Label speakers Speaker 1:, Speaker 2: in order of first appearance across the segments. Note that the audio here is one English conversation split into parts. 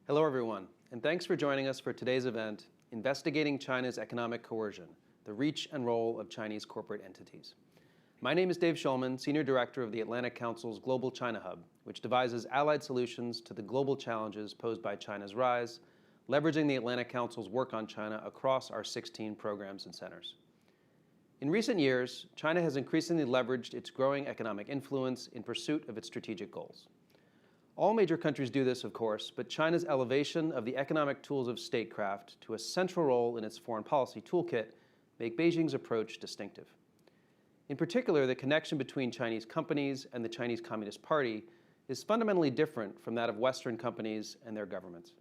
Speaker 1: Hello everyone, and thanks for joining us for today's event, Investigating China's Economic Coercion, the Reach and Role of Chinese Corporate Entities. My name is Dave Schulman, Senior Director of the Atlantic Council's Global China Hub, which devises allied solutions to the global challenges posed by China's rise, leveraging the Atlantic Council's work on China across our 16 programs and centers. In recent years, China has increasingly leveraged its growing economic influence in pursuit of its strategic goals. All major countries do this, of course, but China's elevation of the economic tools of statecraft to a central role in its foreign policy toolkit make Beijing's approach distinctive. In particular, the connection between Chinese companies and the Chinese Communist Party is fundamentally different from that of Western companies and their governments.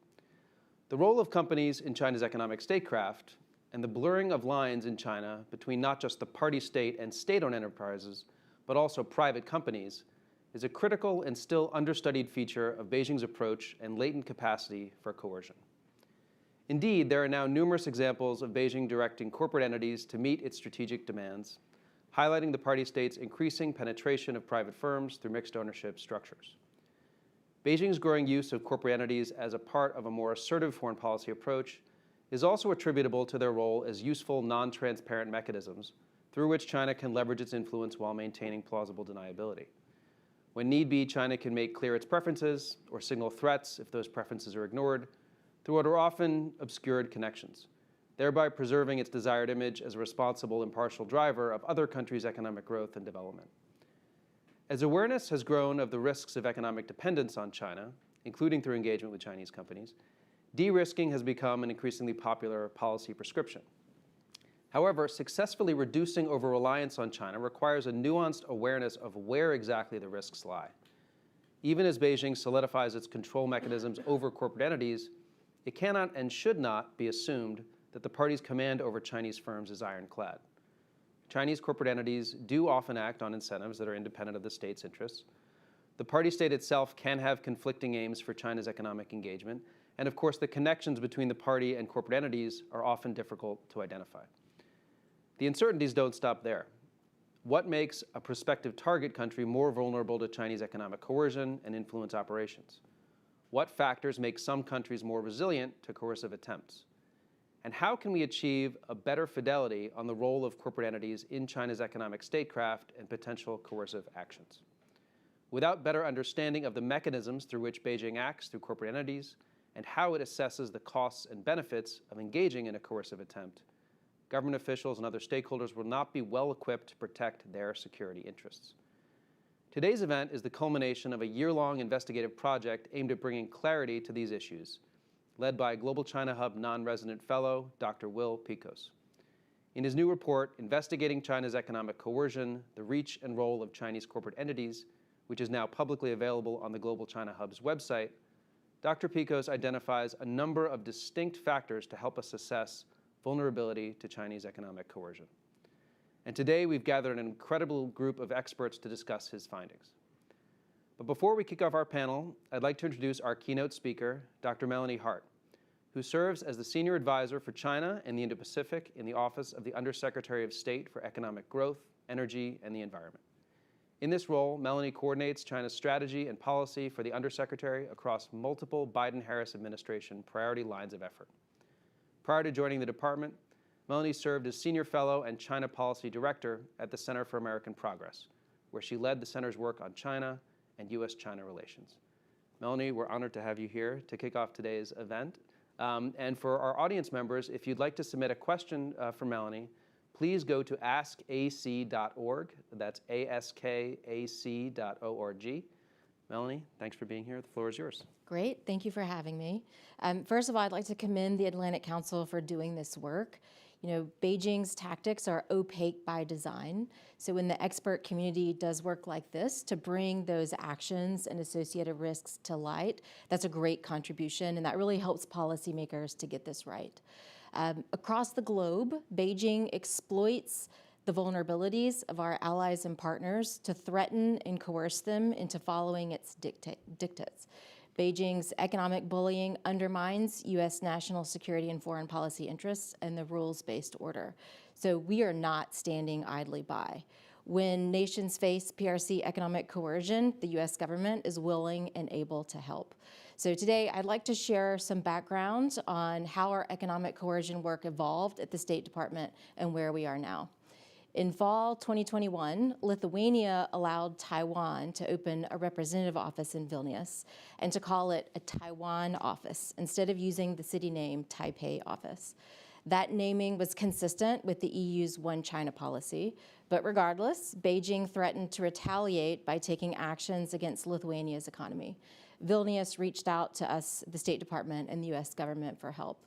Speaker 1: The role of companies in China's economic statecraft and the blurring of lines in China between not just the party state and state-owned enterprises, but also private companies, is a critical and still understudied feature of Beijing's approach and latent capacity for coercion. Indeed, there are now numerous examples of Beijing directing corporate entities to meet its strategic demands, highlighting the party state's increasing penetration of private firms through mixed ownership structures. Beijing's growing use of corporate entities as a part of a more assertive foreign policy approach is also attributable to their role as useful, non-transparent mechanisms through which China can leverage its influence while maintaining plausible deniability. When need be, China can make clear its preferences or signal threats if those preferences are ignored through what are often obscured connections, thereby preserving its desired image as a responsible, impartial driver of other countries' economic growth and development. As awareness has grown of the risks of economic dependence on China, including through engagement with Chinese companies, de-risking has become an increasingly popular policy prescription. However, successfully reducing over-reliance on China requires a nuanced awareness of where exactly the risks lie. Even as Beijing solidifies its control mechanisms over corporate entities, it cannot and should not be assumed that the party's command over Chinese firms is ironclad. Chinese corporate entities do often act on incentives that are independent of the state's interests. The party state itself can have conflicting aims for China's economic engagement, and of course the connections between the party and corporate entities are often difficult to identify. The uncertainties don't stop there. What makes a prospective target country more vulnerable to Chinese economic coercion and influence operations? What factors make some countries more resilient to coercive attempts? And how can we achieve a better fidelity on the role of corporate entities in China's economic statecraft and potential coercive actions? Without better understanding of the mechanisms through which Beijing acts through corporate entities and how it assesses the costs and benefits of engaging in a coercive attempt, government officials and other stakeholders will not be well equipped to protect their security interests. Today's event is the culmination of a year-long investigative project aimed at bringing clarity to these issues, led by Global China Hub non-resident fellow, Dr. Will Picos. In his new report, Investigating China's Economic Coercion, the Reach and Role of Chinese Corporate Entities, which is now publicly available on the Global China Hub's website, Dr. Picos identifies a number of distinct factors to help us assess vulnerability to Chinese economic coercion. And today we've gathered an incredible group of experts to discuss his findings. But before we kick off our panel, I'd like to introduce our keynote speaker, Dr. Melanie Hart, who serves as the Senior Advisor for China and the Indo-Pacific in the Office of the Undersecretary of State for Economic Growth, Energy, and the Environment. In this role, Melanie coordinates China's strategy and policy for the Undersecretary across multiple Biden-Harris administration priority lines of effort. Prior to joining the department, Melanie served as Senior Fellow and China Policy Director at the Center for American Progress, where she led the center's work on China and U.S.-China relations. Melanie, we're honored to have you here to kick off today's event. And for our audience members, if you'd like to submit a question for Melanie, please go to askac.org. That's askac.org. Melanie, thanks for being here. The floor is yours.
Speaker 2: Great. Thank you for having me. First of all, I'd like to commend the Atlantic Council for doing this work. You know, Beijing's tactics are opaque by design. So when the expert community does work like this to bring those actions and associated risks to light, that's a great contribution, and that really helps policymakers to get this right. Across the globe, Beijing exploits the vulnerabilities of our allies and partners to threaten and coerce them into following its dictates. Beijing's economic bullying undermines U.S. national security and foreign policy interests and the rules-based order. So we are not standing idly by. When nations face PRC economic coercion, the U.S. government is willing and able to help. So today I'd like to share some background on how our economic coercion work evolved at the State Department and where we are now. In fall 2021, Lithuania allowed Taiwan to open a representative office in Vilnius and to call it a Taiwan office instead of using the city name Taipei office. That naming was consistent with the EU's One China policy, but regardless, Beijing threatened to retaliate by taking actions against Lithuania's economy. Vilnius reached out to us, the State Department, and the US government for help.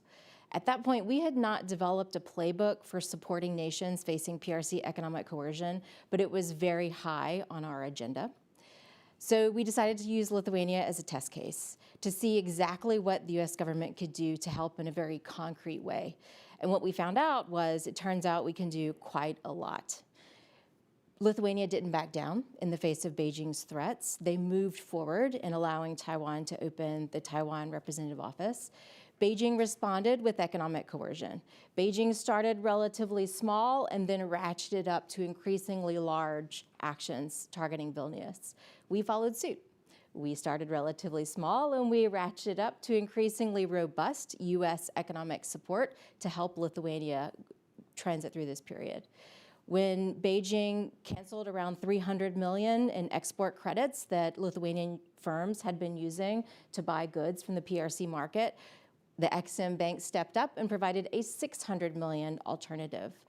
Speaker 2: At that point, we had not developed a playbook for supporting nations facing PRC economic coercion, but it was very high on our agenda. So we decided to use Lithuania as a test case to see exactly what the US government could do to help in a very concrete way. And what we found out was it turns out we can do quite a lot. Lithuania didn't back down in the face of Beijing's threats. They moved forward in allowing Taiwan to open the Taiwan representative office. Beijing responded with economic coercion. Beijing started relatively small and then ratcheted up to increasingly large actions targeting Vilnius. We followed suit. We started relatively small and we ratcheted up to increasingly robust US economic support to help Lithuania transit through this period. When Beijing canceled around 300 million in export credits that Lithuanian firms had been using to buy goods from the PRC market, the Exim Bank stepped up and provided a 600 million alternative.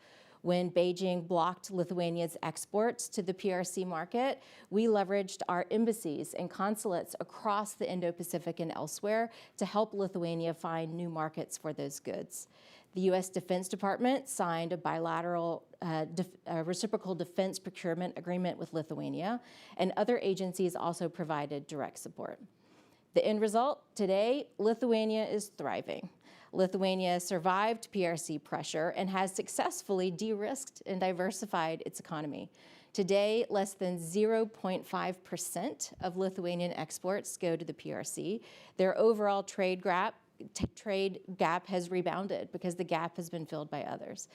Speaker 2: When Beijing blocked Lithuania's exports to the PRC market, we leveraged our embassies and consulates across the Indo-Pacific and elsewhere to help Lithuania find new markets for those goods. The US Defense Department signed a bilateral reciprocal defense procurement agreement with Lithuania, and other agencies also provided direct support. The end result, today, Lithuania is thriving. Lithuania survived PRC pressure and has successfully de-risked and diversified its economy. Today, less than 0.5% of Lithuanian exports go to the PRC. Their overall trade gap has rebounded because the gap has been filled by others.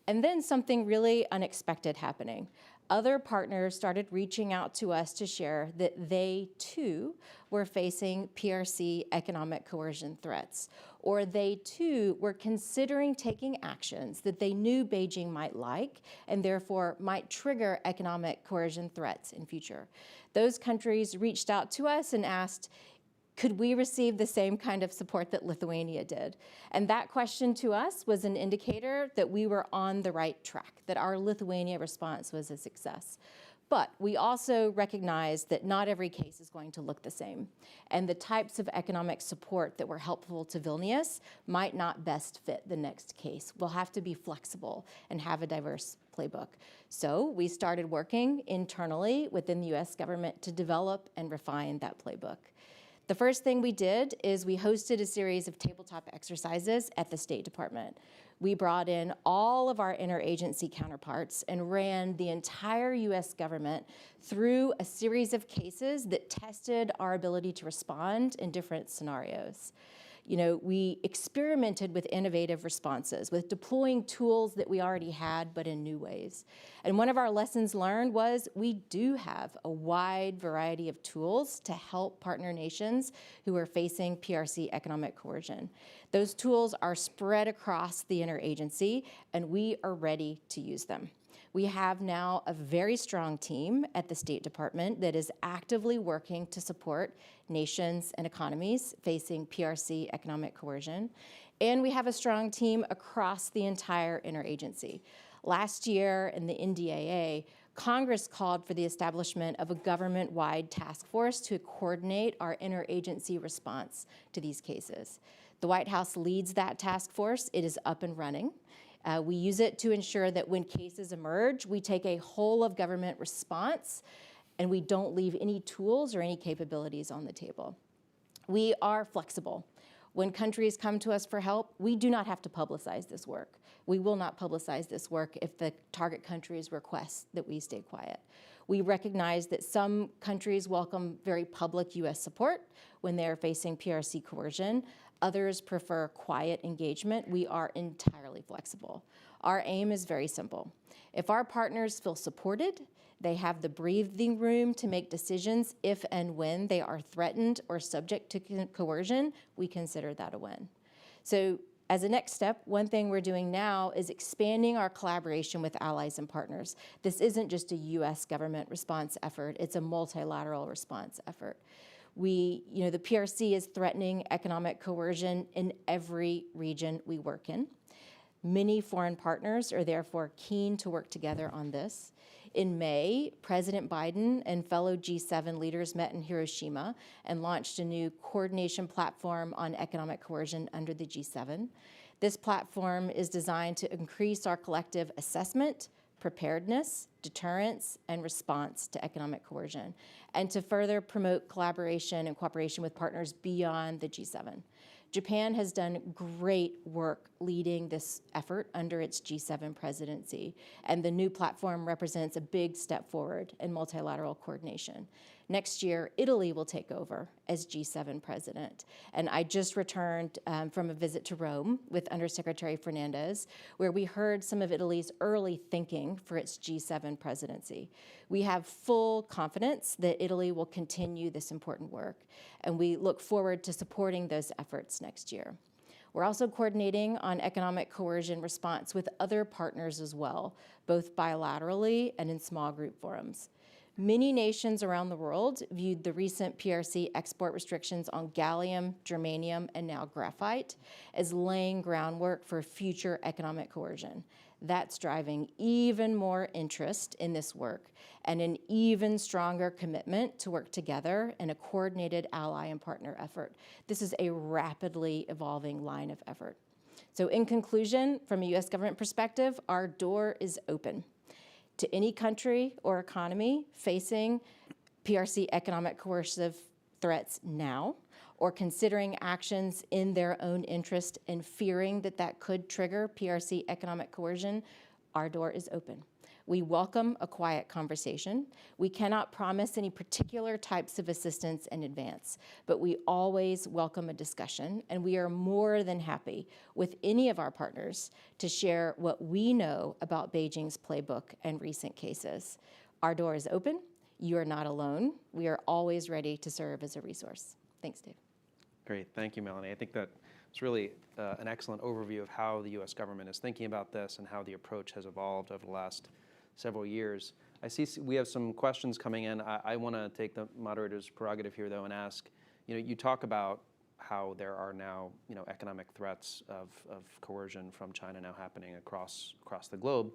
Speaker 2: And then something really unexpected happening. Other partners started reaching out to us to share that they too were facing PRC economic coercion threats, or they too were considering taking actions that they knew Beijing might like and therefore might trigger economic coercion threats in future. Those countries reached out to us and asked, could we receive the same kind of support that Lithuania did? And that question to us was an indicator that we were on the right track, that our Lithuania response was a success. But we also recognize that not every case is going to look the same. And the types of economic support that were helpful to Vilnius might not best fit the next case. We'll have to be flexible and have a diverse playbook. So we started working internally within the US government to develop and refine that playbook. The first thing we did is we hosted a series of tabletop exercises at the State Department. We brought in all of our interagency counterparts and ran the entire US government through a series of cases that tested our ability to respond in different scenarios. You know, we experimented with innovative responses, with deploying tools that we already had, but in new ways. And one of our lessons learned was we do have a wide variety of tools to help partner nations who are facing PRC economic coercion. Those tools are spread across the interagency, and we are ready to use them. We have now a very strong team at the State Department that is actively working to support nations and economies facing PRC economic coercion. And we have a strong team across the entire interagency. Last year in the NDAA, Congress called for the establishment of a government-wide task force to coordinate our interagency response to these cases. The White House leads that task force. It is up and running. We use it to ensure that when cases emerge, we take a whole of government response and we don't leave any tools or any capabilities on the table. We are flexible. When countries come to us for help, we do not have to publicize this work. We will not publicize this work if the target countries request that we stay quiet. We recognize that some countries welcome very public US support when they're facing PRC coercion. Others prefer quiet engagement. We are entirely flexible. Our aim is very simple. If our partners feel supported, They have the breathing room to make decisions if and when they are threatened or subject to coercion. We consider that a win. So as a next step, one thing we're doing now is expanding our collaboration with allies and partners. This isn't just a US government response effort, it's a multilateral response effort. The PRC is threatening economic coercion in every region we work in. Many foreign partners are therefore keen to work together on this. In May, President Biden and fellow G7 leaders met in Hiroshima and launched a new coordination platform on economic coercion under the G7. This platform is designed to increase our collective assessment, preparedness, deterrence, and response to economic coercion, and to further promote collaboration and cooperation with partners beyond the G7. Japan has done great work leading this effort under its G7 presidency, and the new platform represents a big step forward in multilateral coordination. Next year, Italy will take over as G7 president, and I just returned from a visit to Rome with Undersecretary Fernandez, where we heard some of Italy's early thinking for its G7 presidency. We have full confidence that Italy will continue this important work, and we look forward to supporting those efforts next year. We're also coordinating on economic coercion response with other partners as well, both bilaterally and in small group forums. Many nations around the world viewed the recent PRC export restrictions on gallium, germanium, and now graphite as laying groundwork for future economic coercion. That's driving even more interest in this work and an even stronger commitment to work together in a coordinated ally and partner effort. This is a rapidly evolving line of effort. So in conclusion, from a US government perspective, our door is open to any country or economy facing PRC economic coercive threats now, or considering actions in their own interest and fearing that that could trigger PRC economic coercion. Our door is open. We welcome a quiet conversation. We cannot promise any particular types of assistance in advance, but we always welcome a discussion, and we are more than happy with any of our partners to share what we know about Beijing's playbook and recent cases. Our door is open. You are not alone. We are always ready to serve as a resource. Thanks, Dave.
Speaker 1: Great, thank you, Melanie. I think that it's really an excellent overview of how the US government is thinking about this and how the approach has evolved over the last several years. I see we have some questions coming in. I want to take the moderator's prerogative here, though, and ask, you talk about how there are now, economic threats of coercion from China now happening across the globe.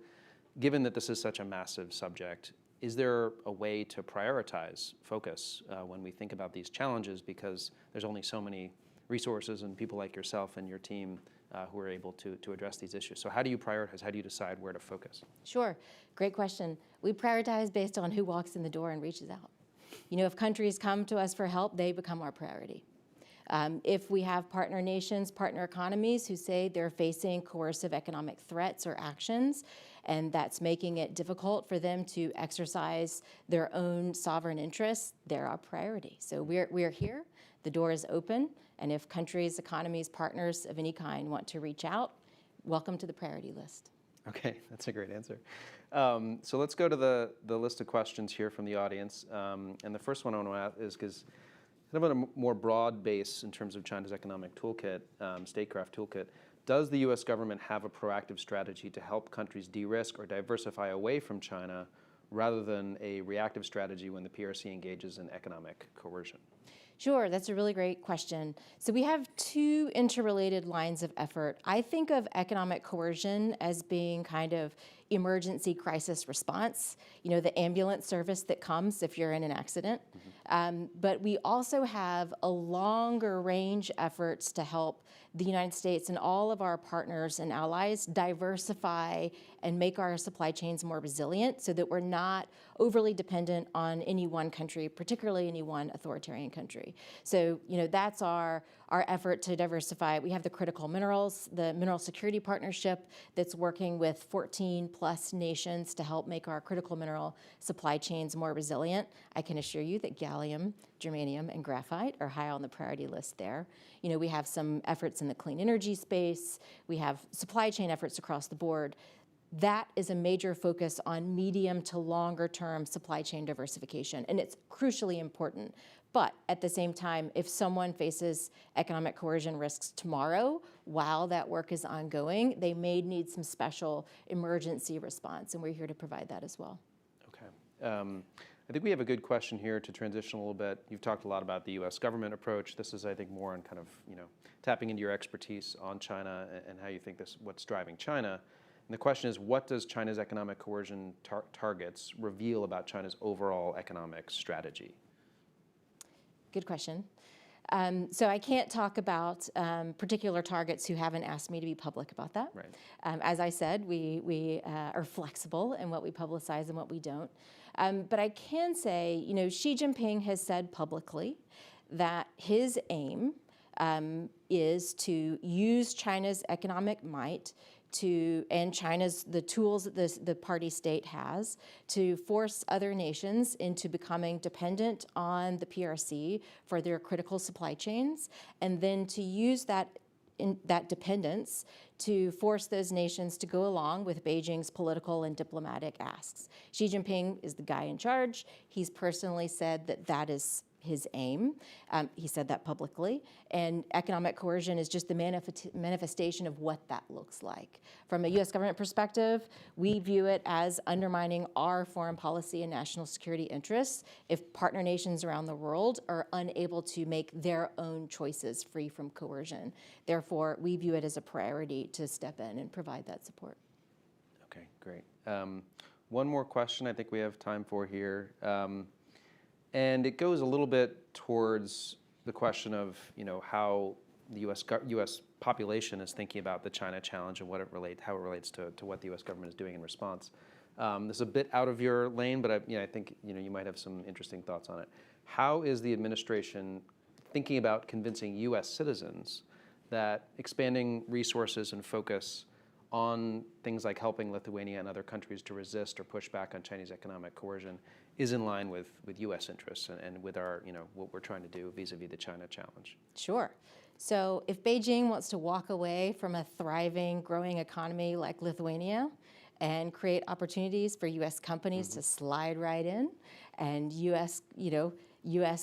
Speaker 1: Given that this is such a massive subject, is there a way to prioritize focus when we think about these challenges, because there's only so many resources and people like yourself and your team who are able to address these issues? So how do you prioritize? How do you decide where to focus?
Speaker 2: Sure, great question. We prioritize based on who walks in the door and reaches out. If countries come to us for help, they become our priority. If we have partner nations, partner economies who say they're facing coercive economic threats or actions, and that's making it difficult for them to exercise their own sovereign interests, they're our priority. So we're here, the door is open, and if countries, economies, partners of any kind want to reach out, welcome to the priority list.
Speaker 1: Okay, that's a great answer. So let's go to the list of questions here from the audience. And the first one I want to ask is, because kind of on a more broad base in terms of China's economic toolkit, statecraft toolkit, does the US government have a proactive strategy to help countries de-risk or diversify away from China rather than a reactive strategy when the PRC engages in economic coercion?
Speaker 2: Sure, that's a really great question. So we have two interrelated lines of effort. I think of economic coercion as being kind of emergency crisis response, the ambulance service that comes if you're in an accident. But we also have a longer range efforts to help the United States and all of our partners and allies diversify and make our supply chains more resilient so that we're not overly dependent on any one country, particularly any one authoritarian country. So, that's our effort to diversify. We have the critical minerals, the Mineral Security Partnership that's working with 14 plus nations to help make our critical mineral supply chains more resilient. I can assure you that gallium, germanium, and graphite are high on the priority list there. We have some efforts in the clean energy space. We have supply chain efforts across the board. that is a major focus on medium to longer term supply chain diversification, and it's crucially important. But at the same time, if someone faces economic coercion risks tomorrow while that work is ongoing, they may need some special emergency response, and we're here to provide that as well.
Speaker 1: Okay. I think we have a good question here to transition a little bit. You've talked a lot about the U.S. government approach. This is, I think, more on kind of, tapping into your expertise on China and how you think what's driving China. And the question is, what does China's economic coercion targets reveal about China's overall economic strategy?
Speaker 2: Good question. So I can't talk about particular targets who haven't asked me to be public about that.
Speaker 1: Right.
Speaker 2: As I said, we are flexible in what we publicize and what we don't. But I can say, Xi Jinping has said publicly that his aim is to use China's economic might and the tools that the party state has to force other nations into becoming dependent on the PRC for their critical supply chains, and then to use that dependence to force those nations to go along with Beijing's political and diplomatic asks. Xi Jinping is the guy in charge. He's personally said that that is his aim. He said that publicly. And economic coercion is just the manifestation of what that looks like. From a U.S. government perspective, we view it as undermining our foreign policy and national security interests if partner nations around the world are unable to make their own choices free from coercion. Therefore, we view it as a priority to step in and provide that support.
Speaker 1: Okay, great. One more question I think we have time for here. And it goes a little bit towards the question of, how the U.S. population is thinking about the China challenge and how it relates to what the U.S. government is doing in response. This is a bit out of your lane, but I think you might have some interesting thoughts on it. How is the administration thinking about convincing U.S. citizens that expanding resources and focus on things like helping Lithuania and other countries to resist or push back on Chinese economic coercion is in line with U.S. interests and with our, what we're trying to do vis-a-vis the China challenge?
Speaker 2: Sure. So if Beijing wants to walk away from a thriving, growing economy like Lithuania and create opportunities for U.S. companies to slide right in and U.S.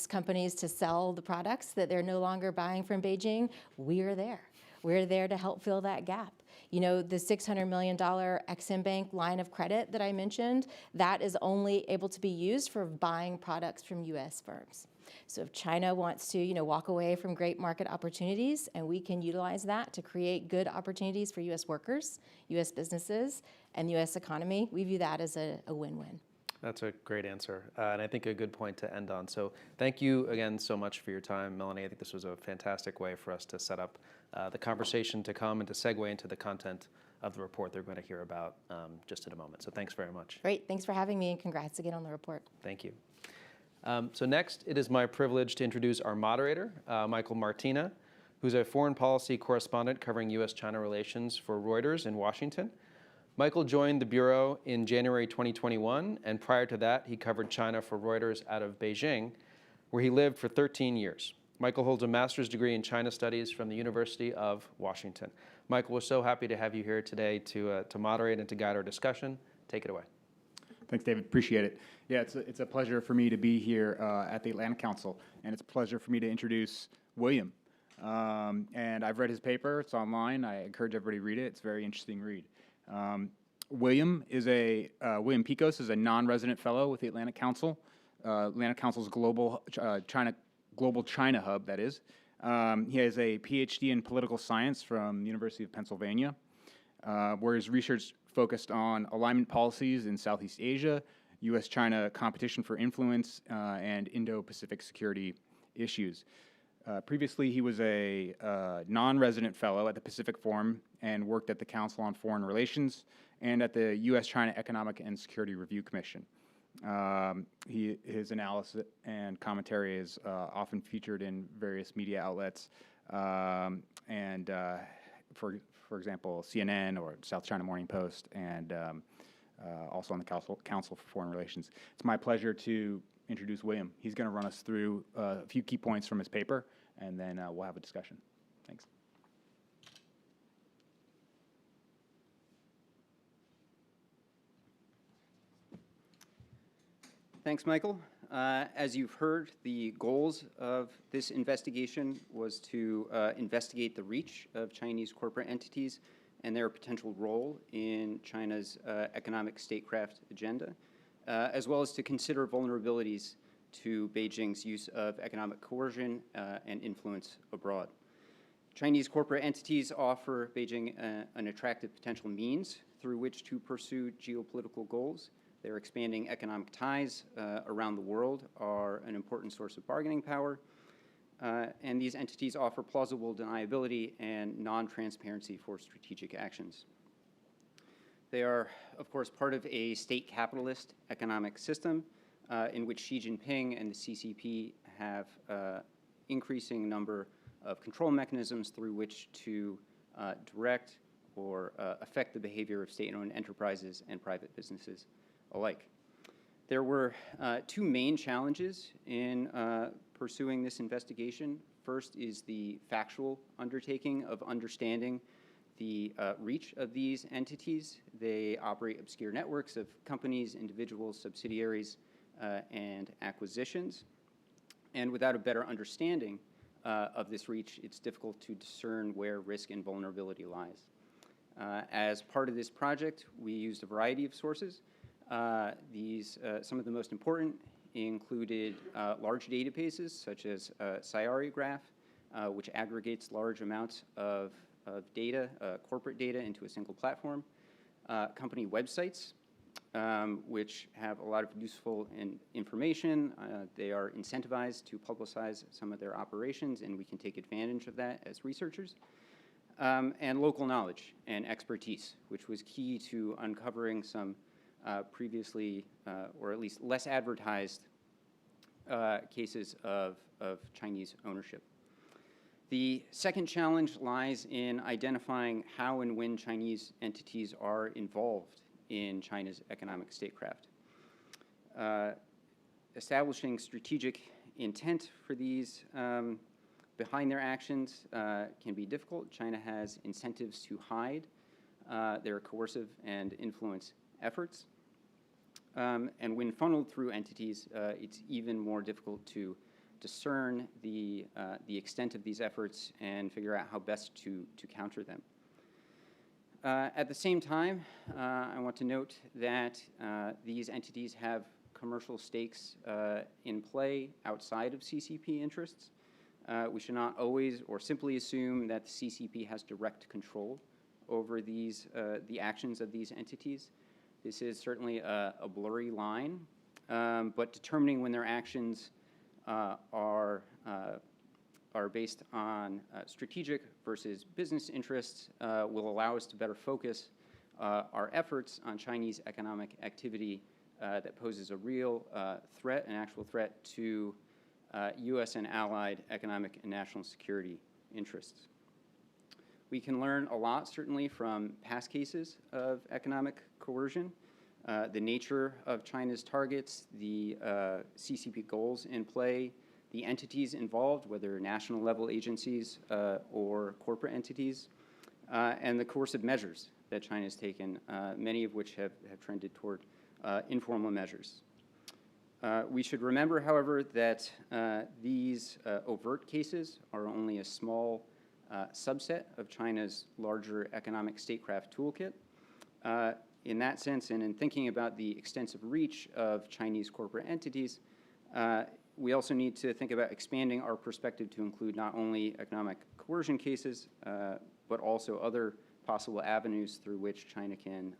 Speaker 2: companies to sell the products that they're no longer buying from Beijing, we are there. We're there to help fill that gap. The $600 million Exim Bank line of credit that I mentioned, that is only able to be used for buying products from U.S. firms. So if China wants to, walk away from great market opportunities, and we can utilize that to create good opportunities for U.S. workers, U.S. businesses, and the U.S. economy, we view that as a win-win.
Speaker 1: That's a great answer, and I think a good point to end on. So thank you again so much for your time, Melanie. I think this was a fantastic way for us to set up the conversation to come and to segue into the content of the report they're going to hear about just in a moment. So thanks very much.
Speaker 2: Great. Thanks for having me, and congrats again on the report.
Speaker 1: Thank you. So next, it is my privilege to introduce our moderator, Michael Martina, who's a foreign policy correspondent covering U.S.-China relations for Reuters in Washington. Michael joined the Bureau in January 2021, and prior to that, he covered China for Reuters out of Beijing, where he lived for 13 years. Michael holds a master's degree in China Studies from the University of Washington. Michael, we're so happy to have you here today to moderate and to guide our discussion. Take it away.
Speaker 3: Thanks, David. Appreciate it. Yeah, it's a pleasure for me to be here at the Atlantic Council, and it's a pleasure for me to introduce William. And I've read his paper. It's online. I encourage everybody to read it. It's a very interesting read. William Picos is a non-resident fellow with the Atlantic Council, Atlantic Council's global China hub, that is. He has a PhD in political science from the University of Pennsylvania, where his research focused on alignment policies in Southeast Asia, U.S.-China competition for influence, and Indo-Pacific security issues. Previously, he was a non-resident fellow at the Pacific Forum and worked at the Council on Foreign Relations and at the U.S.-China Economic and Security Review Commission. His analysis and commentary is often featured in various media outlets, and for example, CNN or South China Morning Post, and also on the Council for Foreign Relations. It's my pleasure to introduce William. He's going to run us through a few key points from his paper, and then we'll have a discussion. Thanks.
Speaker 4: Thanks, Michael. As you've heard, the goals of this investigation was to investigate the reach of Chinese corporate entities and their potential role in China's economic statecraft agenda, as well as to consider vulnerabilities to Beijing's use of economic coercion and influence abroad. Chinese corporate entities offer Beijing an attractive potential means through which to pursue geopolitical goals. Their expanding economic ties around the world are an important source of bargaining power, and these entities offer plausible deniability and non-transparency for strategic actions. They are, of course, part of a state capitalist economic system in which Xi Jinping and the CCP have increasing number of control mechanisms through which to direct or affect the behavior of state-owned enterprises and private businesses alike. There were two main challenges in pursuing this investigation. First is the factual undertaking of understanding the reach of these entities. They operate obscure networks of companies, individuals, subsidiaries, and acquisitions. And without a better understanding of this reach, it's difficult to discern where risk and vulnerability lies. As part of this project, we used a variety of sources. Some of the most important included large databases such as Graph, which aggregates large amounts of data, corporate data, into a single platform. Company websites, which have a lot of useful information. They are incentivized to publicize some of their operations, and we can take advantage of that as researchers. And local knowledge and expertise, which was key to uncovering some previously, or at least less advertised, cases of Chinese ownership. The second challenge lies in identifying how and when Chinese entities are involved in China's economic statecraft. Establishing strategic intent for these behind their actions can be difficult. China has incentives to hide their coercive and influence efforts. And when funneled through entities, it's even more difficult to discern the extent of these efforts and figure out how best to counter them. At the same time, I want to note that these entities have commercial stakes in play outside of CCP interests. We should not always or simply assume that the CCP has direct control over the actions of these entities. This is certainly a blurry line, but determining when their actions are based on strategic versus business interests will allow us to better focus our efforts on Chinese economic activity that poses a real threat, an actual threat to U.S. and allied economic and national security interests. We can learn a lot, certainly, from past cases of economic coercion, the nature of China's targets, the CCP goals in play, the entities involved, whether national level agencies or corporate entities, and the coercive measures that China has taken, many of which have trended toward informal measures. We should remember, however, that these overt cases are only a small subset of China's larger economic statecraft toolkit. In that sense, and in thinking about the extensive reach of Chinese corporate entities, we also need to think about expanding our perspective to include not only economic coercion cases, but also other possible avenues through which China can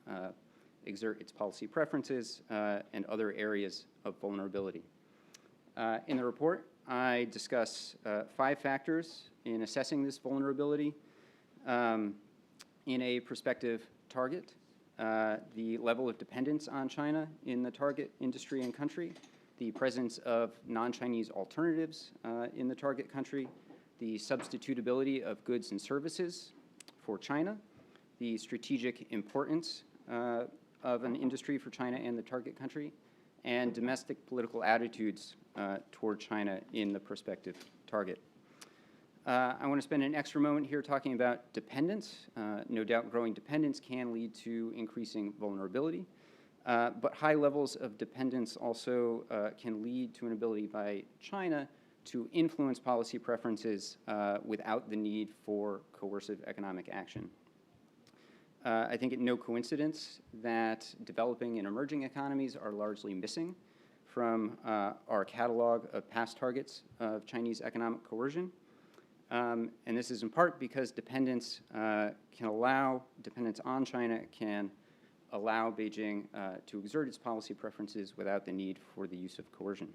Speaker 4: exert its policy preferences and other areas of vulnerability. In the report, I discuss 5 factors in assessing this vulnerability in a prospective target, the level of dependence on China in the target industry and country, the presence of non-Chinese alternatives in the target country, the substitutability of goods and services for China, the strategic importance of an industry for China and the target country, and domestic political attitudes toward China in the prospective target. I want to spend an extra moment here talking about dependence. No doubt growing dependence can lead to increasing vulnerability. But high levels of dependence also can lead to an ability by China to influence policy preferences without the need for coercive economic action. I think it's no coincidence that developing and emerging economies are largely missing from our catalog of past targets of Chinese economic coercion. And this is in part because dependence on China can allow Beijing to exert its policy preferences without the need for the use of coercion.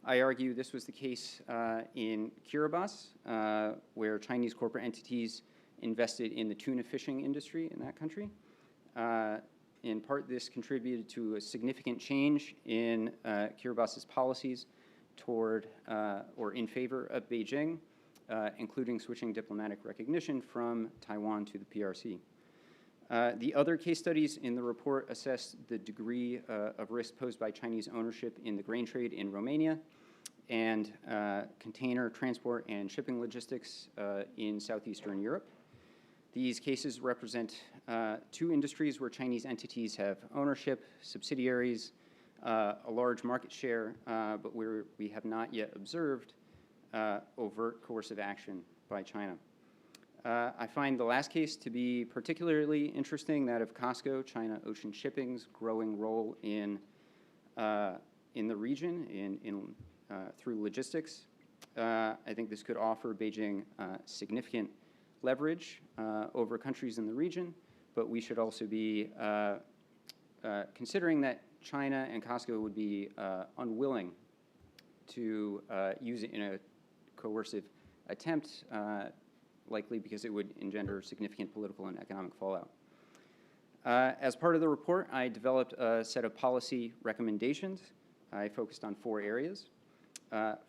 Speaker 4: I argue this was the case in Kiribati, where Chinese corporate entities invested in the tuna fishing industry in that country. In part, this contributed to a significant change in Kiribati's policies toward or in favor of Beijing, including switching diplomatic recognition from Taiwan to the PRC. The other case studies in the report assess the degree of risk posed by Chinese ownership in the grain trade in Romania and container transport and shipping logistics in southeastern Europe. These cases represent two industries where Chinese entities have ownership, subsidiaries, a large market share, but where we have not yet observed overt coercive action by China. I find the last case to be particularly interesting, that of COSCO, China Ocean Shipping's growing role in the region through logistics. I think this could offer Beijing significant leverage over countries in the region, but we should also be considering that China and COSCO would be unwilling to use it in a coercive attempt, likely because it would engender significant political and economic fallout. As part of the report, I developed a set of policy recommendations. I focused on 4 areas.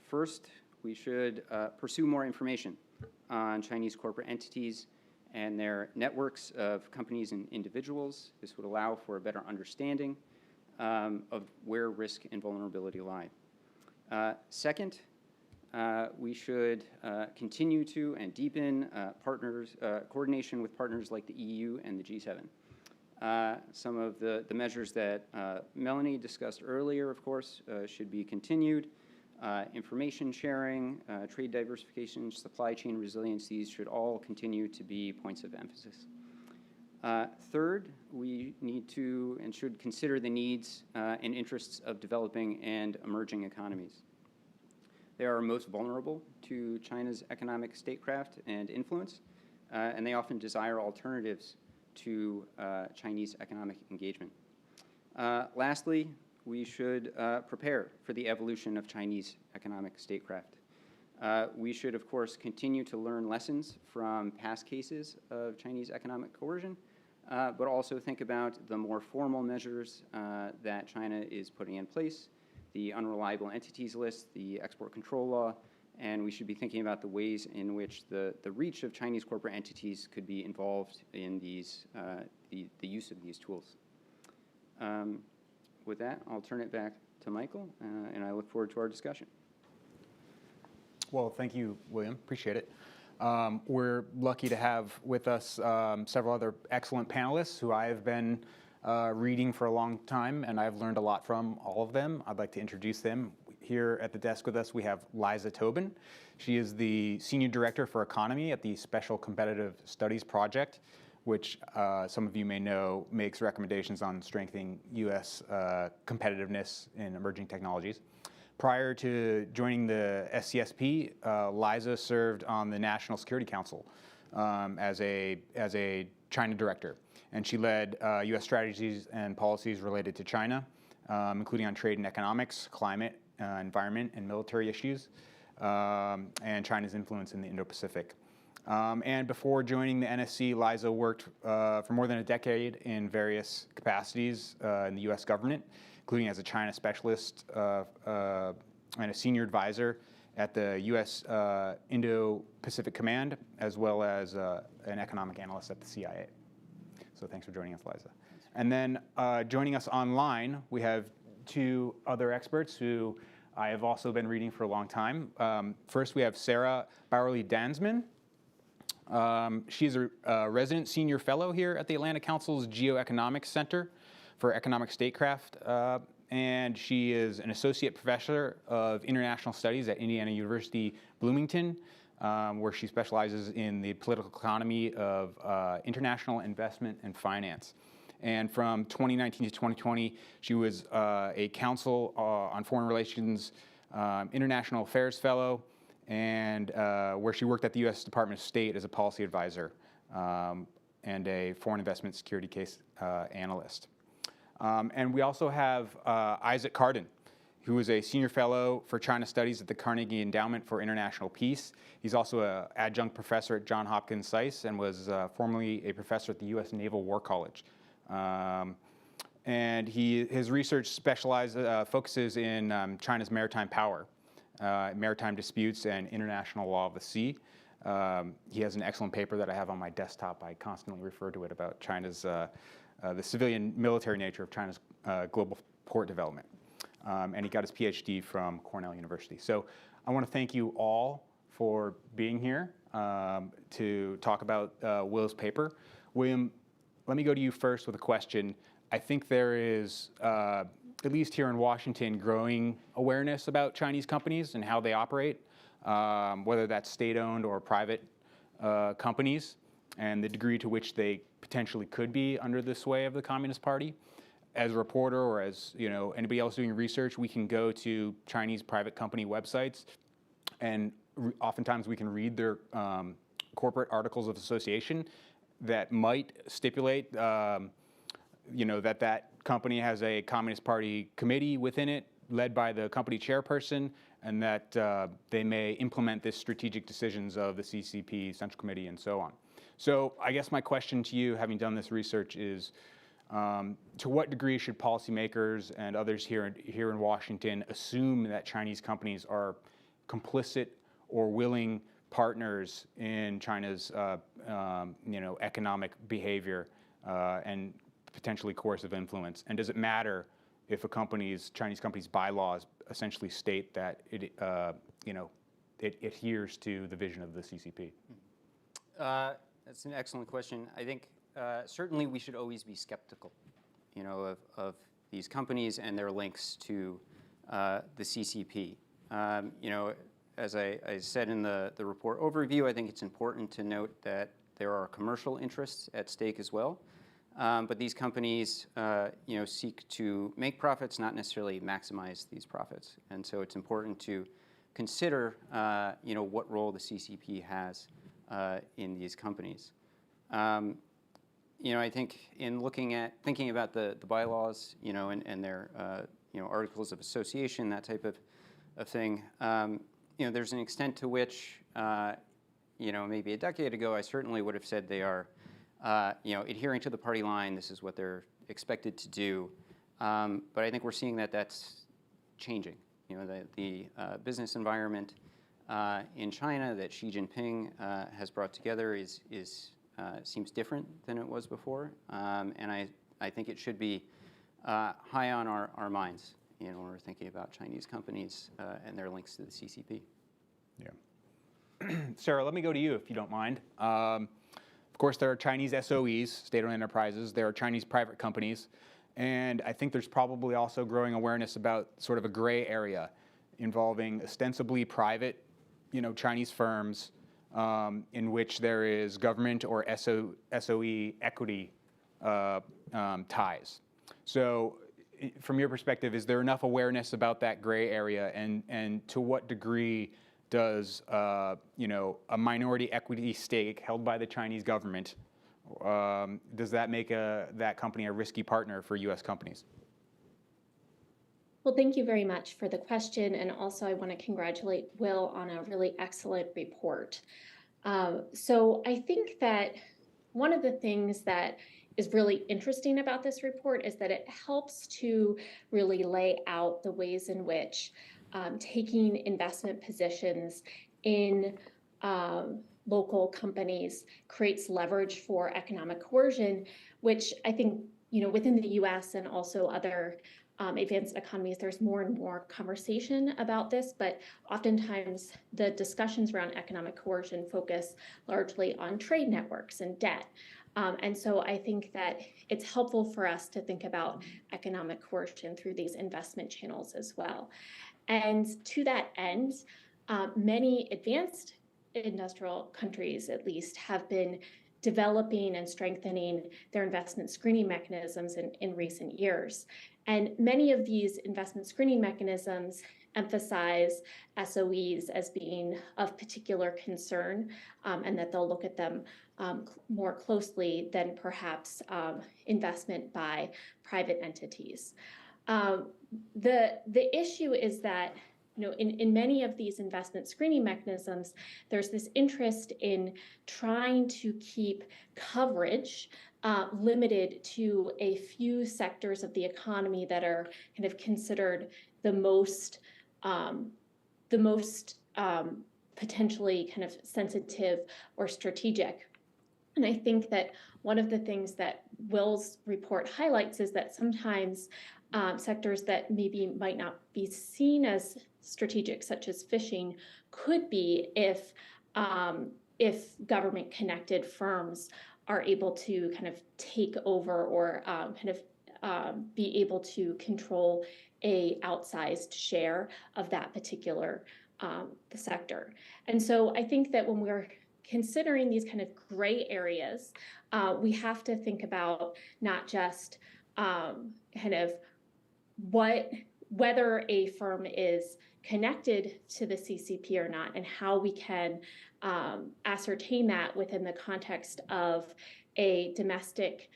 Speaker 4: First, we should pursue more information on Chinese corporate entities and their networks of companies and individuals. This would allow for a better understanding of where risk and vulnerability lie. Second, we should continue to and deepen coordination with partners like the EU and the G7. Some of the measures that Melanie discussed earlier, of course, should be continued. Information sharing, trade diversification, supply chain resilience, these should all continue to be points of emphasis. Third, we need to and should consider the needs and interests of developing and emerging economies. They are most vulnerable to China's economic statecraft and influence, and they often desire alternatives to Chinese economic engagement. Lastly, we should prepare for the evolution of Chinese economic statecraft. We should, of course, continue to learn lessons from past cases of Chinese economic coercion, but also think about the more formal measures that China is putting in place, the unreliable entities list, the export control law, and we should be thinking about the ways in which the reach of Chinese corporate entities could be involved in these, the use of these tools. With that, I'll turn it back to Michael, and I look forward to our discussion.
Speaker 3: Well, thank you, William. Appreciate it. We're lucky to have with us several other excellent panelists who I have been reading for a long time, and I've learned a lot from all of them. I'd like to introduce them. Here at the desk with us, we have Liza Tobin. She is the Senior Director for Economy at the Special Competitive Studies Project, which some of you may know makes recommendations on strengthening U.S. competitiveness in emerging technologies. Prior to joining the SCSP, Liza served on the National Security Council as a China director, and she led U.S. strategies and policies related to China, including on trade and economics, climate, environment, and military issues, and China's influence in the Indo-Pacific. And before joining the NSC, Liza worked for more than a decade in various capacities in the U.S. government, including as a China specialist and a senior advisor at the U.S. Indo-Pacific Command, as well as an economic analyst at the CIA. So thanks for joining us, Liza. And then joining us online, we have 2 other experts who I have also been reading for a long time. First, we have Sarah Bowerly-Dansman. She's a resident senior fellow here at the Atlantic Council's Geoeconomics Center, for economic statecraft, and she is an associate professor of international studies at Indiana University, Bloomington, where she specializes in the political economy of international investment and finance. And from 2019 to 2020, she was a Council on Foreign Relations International Affairs Fellow, and where she worked at the U.S. Department of State as a policy advisor and a foreign investment security case analyst. And we also have Isaac Cardin, who is a senior fellow for China Studies at the Carnegie Endowment for International Peace. He's also an adjunct professor at Johns Hopkins SAIS and was formerly a professor at the U.S. Naval War College. And his research focuses in China's maritime power, maritime disputes, and international law of the sea. He has an excellent paper that I have on my desktop. I constantly refer to it about China's the civilian military nature of China's global port development. And he got his PhD from Cornell University. So I want to thank you all for being here to talk about Will's paper. William, let me go to you first with a question. I think there is, at least here in Washington, growing awareness about Chinese companies and how they operate, whether that's state-owned or private companies, and the degree to which they potentially could be under the sway of the Communist Party. As a reporter or as anybody else doing research, we can go to Chinese private company websites, and oftentimes we can read their corporate articles of association that might stipulate that company has a Communist Party committee within it, led by the company chairperson, and that they may implement the strategic decisions of the CCP, Central Committee, and so on. So I guess my question to you, having done this research, is to what degree should policymakers and others here in Washington assume that Chinese companies are complicit or willing partners in China's economic behavior and potentially coercive influence? And does it matter if Chinese company's bylaws essentially state that it adheres to the vision of the CCP?
Speaker 4: That's an excellent question. I think certainly we should always be skeptical, of these companies and their links to the CCP. As I said in the report overview, I think it's important to note that there are commercial interests at stake as well. But these companies, seek to make profits, not necessarily maximize these profits. And so it's important to consider, what role the CCP has in these companies. I think in thinking about the bylaws, and their, articles of association, that type of thing, there's an extent to which, maybe a decade ago, I certainly would have said they are, adhering to the party line. This is what they're expected to do. But I think we're seeing that that's changing. The business environment in China that Xi Jinping has brought together seems different than it was before. And I think it should be high on our minds, when we're thinking about Chinese companies and their links to the CCP.
Speaker 3: Yeah. Sarah, let me go to you if you don't mind. Of course, there are Chinese SOEs, state-owned enterprises. There are Chinese private companies. And I think there's probably also growing awareness about sort of a gray area involving ostensibly private, Chinese firms in which there is government or SOE equity ties. So from your perspective, is there enough awareness about that gray area, and to what degree does a minority equity stake held by the Chinese government, does that make that company a risky partner for U.S. companies?
Speaker 5: Well, thank you very much for the question, and also I want to congratulate Will on a really excellent report. So I think that one of the things that is really interesting about this report is that it helps to really lay out the ways in which taking investment positions in local companies creates leverage for economic coercion, which I think, within the U.S. and also other advanced economies, there's more and more conversation about this, but oftentimes the discussions around economic coercion focus largely on trade networks and debt. And so I think that it's helpful for us to think about economic coercion through these investment channels as well. And to that end, many advanced industrial countries, at least, have been developing and strengthening their investment screening mechanisms in recent years. And many of these investment screening mechanisms emphasize SOEs as being of particular concern, and that they'll look at them more closely than perhaps investment by private entities. The issue is that in many of these investment screening mechanisms, there's this interest in trying to keep coverage limited to a few sectors of the economy that are kind of considered the most potentially kind of sensitive or strategic. And I think that one of the things that Will's report highlights is that sometimes sectors that maybe might not be seen as strategic, such as fishing, could be if government-connected firms are able to kind of take over or be able to control a outsized share of that particular sector. And so I think that when we're considering these kind of gray areas, we have to think about not just whether a firm is connected to the CCP or not, and how we can ascertain that within the context of a domestic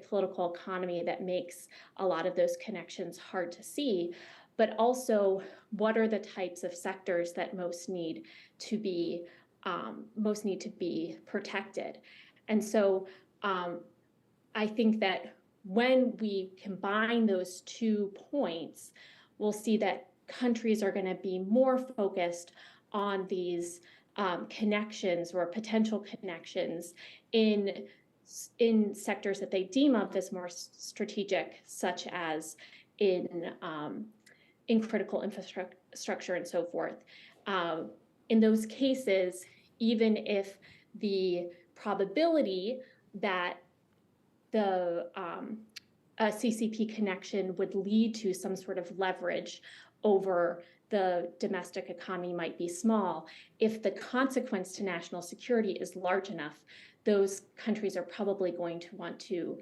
Speaker 5: political economy that makes a lot of those connections hard to see, but also what are the types of sectors that most need to be protected. And so I think that when we combine those 2 points, we'll see that countries are going to be more focused on these connections or potential connections in sectors that they deem of as more strategic, such as in critical infrastructure and so forth. In those cases, even if the probability that a CCP connection would lead to some sort of leverage over the domestic economy might be small, if the consequence to national security is large enough, those countries are probably going to want to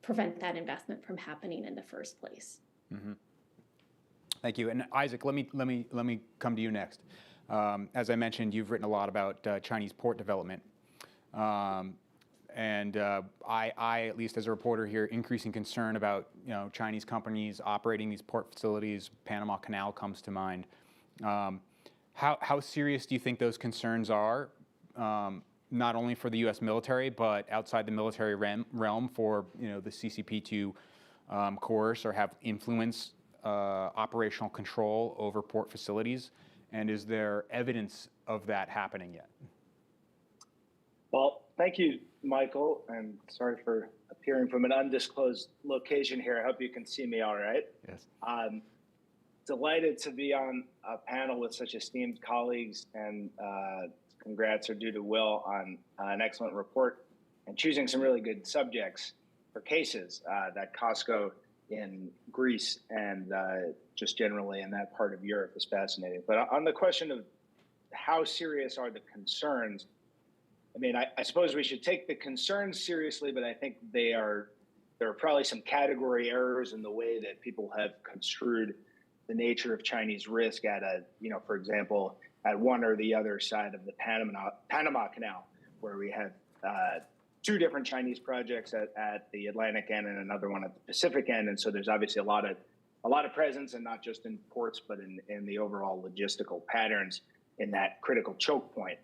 Speaker 5: prevent that investment from happening in the first place.
Speaker 3: Mm-hmm. Thank you. And Isaac, let me come to you next. As I mentioned, you've written a lot about Chinese port development. And I, at least as a reporter here, increasing concern about Chinese companies operating these port facilities. Panama Canal comes to mind. How serious do you think those concerns are, not only for the U.S. military, but outside the military realm for the CCP to coerce or have influence, operational control over port facilities? And is there evidence of that happening yet?
Speaker 6: Well, thank you, Michael, and sorry for appearing from an undisclosed location here. I hope you can see me all right.
Speaker 3: Yes.
Speaker 6: Delighted to be on a panel with such esteemed colleagues, and congrats are due to Will on an excellent report and choosing some really good subjects for cases. That Costco in Greece and just generally in that part of Europe is fascinating. But on the question of how serious are the concerns, I mean, I suppose we should take the concerns seriously, but I think there are probably some category errors in the way that people have construed the nature of Chinese risk at for example, at one or the other side of the Panama Canal, where we have 2 different Chinese projects at the Atlantic end and another one at the Pacific end. And so there's obviously a lot of presence, and not just in ports, but in the overall logistical patterns in that critical choke point.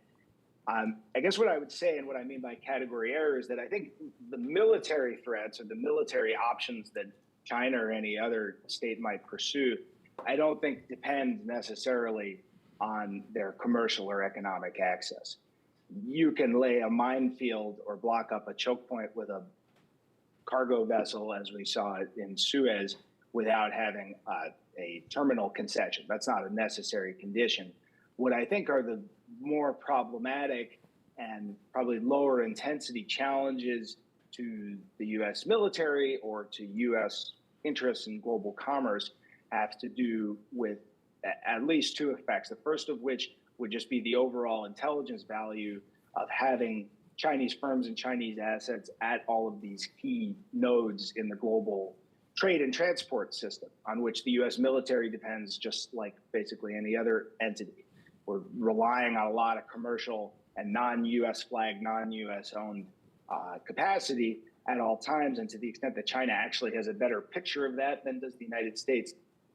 Speaker 6: I guess what I would say, and what I mean by category error, is that I think the military threats or the military options that China or any other state might pursue, I don't think depend necessarily on their commercial or economic access. You can lay a minefield or block up a choke point with a cargo vessel, as we saw it in Suez, without having a terminal concession. That's not a necessary condition. What I think are the more problematic and probably lower intensity challenges to the U.S. military or to U.S. interests in global commerce have to do with at least two effects. The first of which would just be the overall intelligence value of having Chinese firms and Chinese assets at all of these key nodes in the global trade and transport system, on which the U.S. military depends just like basically any other entity. We're relying on a lot of commercial and non-U.S. flagged, non-U.S. owned capacity at all times. And to the extent that China actually has a better picture of that than does the United States,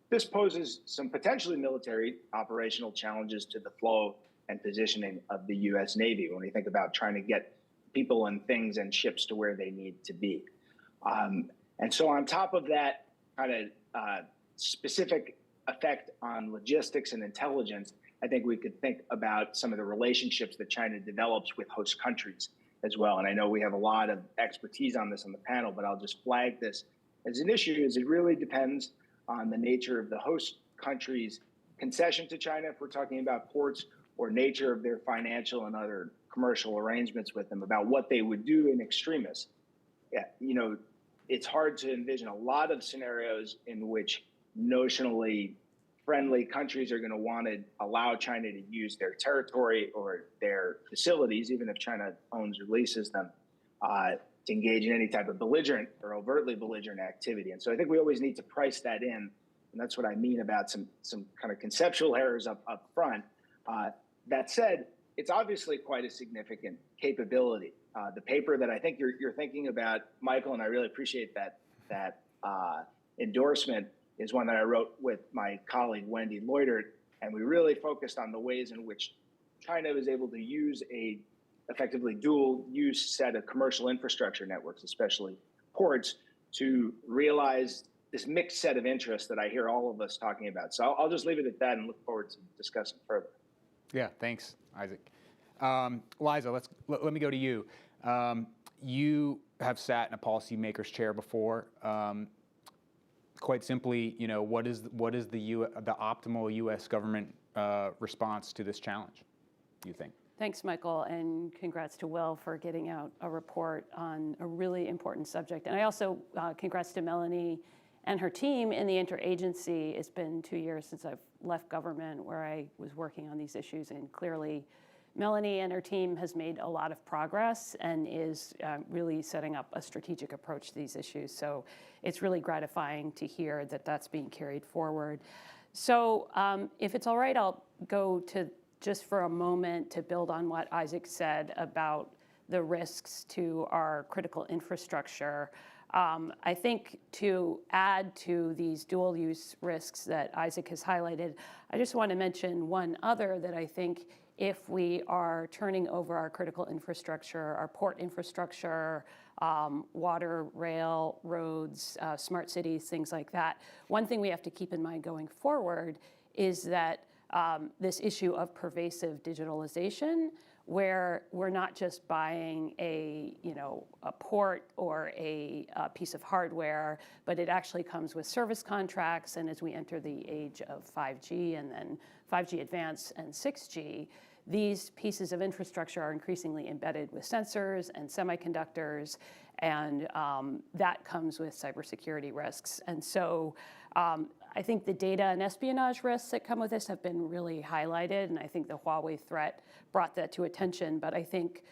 Speaker 6: this poses some potentially military operational challenges to the flow and positioning of the U.S. Navy when we think about trying to get people and things and ships to where they need to be. And so on top of that kind of specific effect on logistics and intelligence, I think we could think about some of the relationships that China develops with host countries as well. And I know we have a lot of expertise on this on the panel, but I'll just flag this as an issue, as it really depends on the nature of the host country's concession to China, if we're talking about ports, or nature of their financial and other commercial arrangements with them, about what they would do in extremis. Yeah, you know, it's hard to envision a lot of scenarios in which notionally friendly countries are going to want to allow China to use their territory or their facilities, even if China owns or leases them, to engage in any type of belligerent or overtly belligerent activity. And so I think we always need to price that in. And that's what I mean about some kind of conceptual errors up front. That said, it's obviously quite a significant capability. The paper that I think you're thinking about, Michael, and I really appreciate that endorsement, is one that I wrote with my colleague Wendy Leutert, and we really focused on the ways in which China was able to use a effectively dual-use set of commercial infrastructure networks, especially ports, to realize this mixed set of interests that I hear all of us talking about. So I'll just leave it at that and look forward to discussing further.
Speaker 3: Yeah, thanks, Isaac. Liza, let me go to you. You have sat in a policymaker's chair before. Quite simply, you know, what is the optimal U.S. government response to this challenge, do you think?
Speaker 7: Thanks, Michael, and congrats to Will for getting out a report on a really important subject. And I also congrats to Melanie and her team in the interagency. It's been 2 years since I've left government where I was working on these issues, and clearly Melanie and her team has made a lot of progress and is really setting up a strategic approach to these issues. So it's really gratifying to hear that that's being carried forward. So if it's all right, I'll go to just for a moment to build on what Isaac said about the risks to our critical infrastructure. I think to add to these dual use risks that Isaac has highlighted, I just want to mention one other that I think if we are turning over our critical infrastructure, our port infrastructure, water, rail, roads, smart cities, things like that, one thing we have to keep in mind going forward is that this issue of pervasive digitalization, where we're not just buying a port or a piece of hardware, but it actually comes with service contracts. And as we enter the age of 5G and then 5G Advanced and 6G, these pieces of infrastructure are increasingly embedded with sensors and semiconductors, and that comes with cybersecurity risks. And so I think the data and espionage risks that come with this have been really highlighted, and I think the Huawei threat brought that to attention. But I think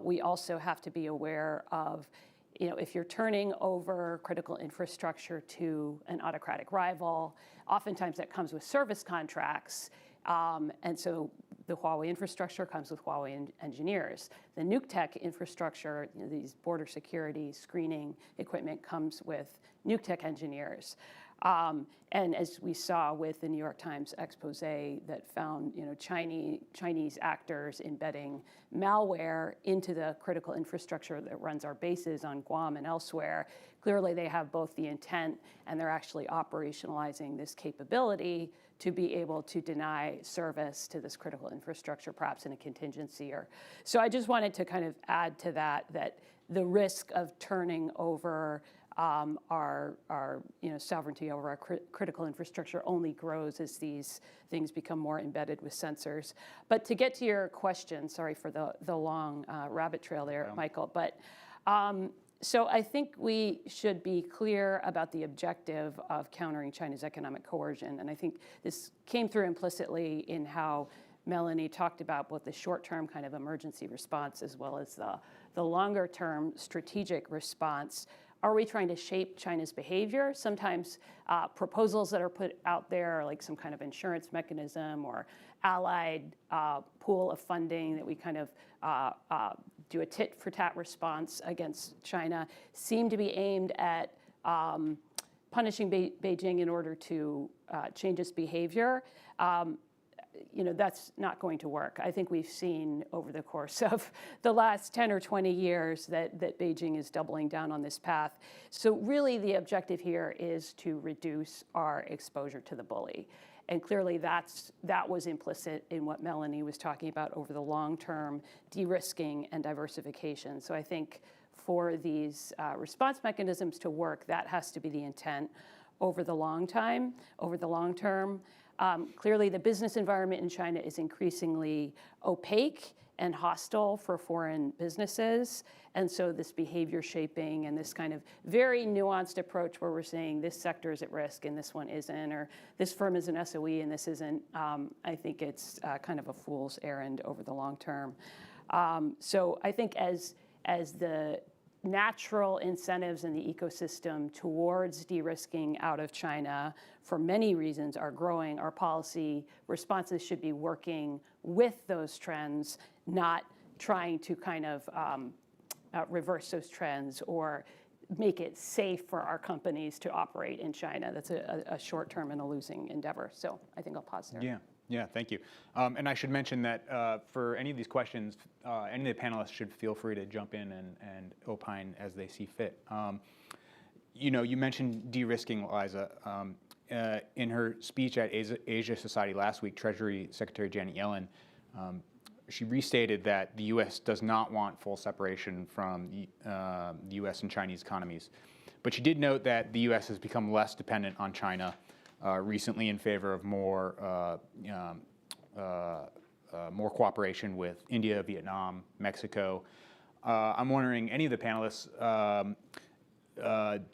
Speaker 7: we also have to be aware of, if you're turning over critical infrastructure to an autocratic rival, oftentimes that comes with service contracts. And so the Huawei infrastructure comes with Huawei engineers. The nuke tech infrastructure, these border security screening equipment, comes with nuke tech engineers. And as we saw with the New York Times expose that found, Chinese actors embedding malware into the critical infrastructure that runs our bases on Guam and elsewhere, clearly they have both the intent and they're actually operationalizing this capability to be able to deny service to this critical infrastructure, perhaps in a contingency year. So I just wanted to kind of add to that the risk of turning over our sovereignty over our critical infrastructure only grows as these things become more embedded with sensors. But to get to your question, sorry for the long rabbit trail there, Michael, but so I think we should be clear about the objective of countering China's economic coercion. And I think this came through implicitly in how Melanie talked about both the short-term kind of emergency response as well as the longer-term strategic response. Are we trying to shape China's behavior? Sometimes proposals that are put out there are like some kind of insurance mechanism or allied pool of funding that we kind of do a tit-for-tat response against China seem to be aimed at punishing Beijing in order to change its behavior. That's not going to work. I think we've seen over the course of the last 10 or 20 years that Beijing is doubling down on this path. So really the objective here is to reduce our exposure to the bully. And clearly that was implicit in what Melanie was talking about over the long term, de-risking and diversification. So I think for these response mechanisms to work, that has to be the intent over the long term. Clearly, the business environment in China is increasingly opaque and hostile for foreign businesses. And so this behavior shaping and this kind of very nuanced approach where we're saying this sector is at risk and this one isn't, or this firm is an SOE and this isn't, I think it's kind of a fool's errand over the long term. So I think as the natural incentives in the ecosystem towards de-risking out of China for many reasons are growing, our policy responses should be working with those trends, not trying to kind of reverse those trends or make it safe for our companies to operate in China. That's a short-term and a losing endeavor. So I think I'll pause there.
Speaker 3: Yeah, thank you. And I should mention that for any of these questions, any of the panelists should feel free to jump in and opine as they see fit. You mentioned de-risking, Liza. In her speech at Asia Society last week, Treasury Secretary Janet Yellen, she restated that the U.S. does not want full separation from the U.S. and Chinese economies. But she did note that the U.S. has become less dependent on China recently in favor of more cooperation with India, Vietnam, Mexico. I'm wondering, any of the panelists,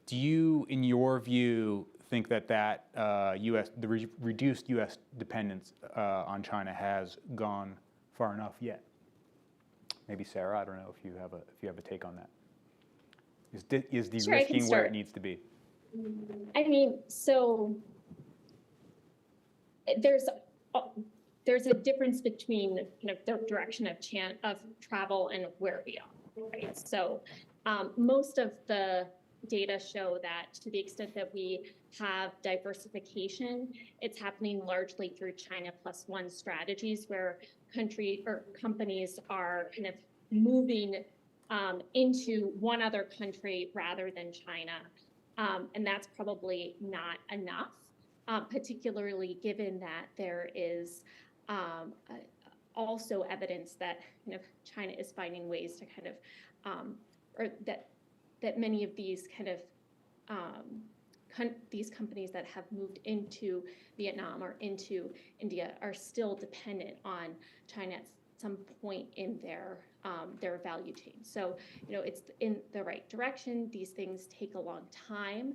Speaker 3: do you, in your view, think that the reduced U.S. dependence on China has gone far enough yet? Maybe Sarah, I don't know if you have a take on that. Is de-risking where it needs to be?
Speaker 5: I mean, so there's a difference between kind of the direction of travel and where we are, right? So most of the data show that to the extent that we have diversification, it's happening largely through China plus one strategies where companies are kind of moving into one other country rather than China. And that's probably not enough, particularly given that there is also evidence that China is finding ways to kind of, or that many of these kind of these companies that have moved into Vietnam or into India are still dependent on China at some point in their value chain. So, it's in the right direction. These things take a long time.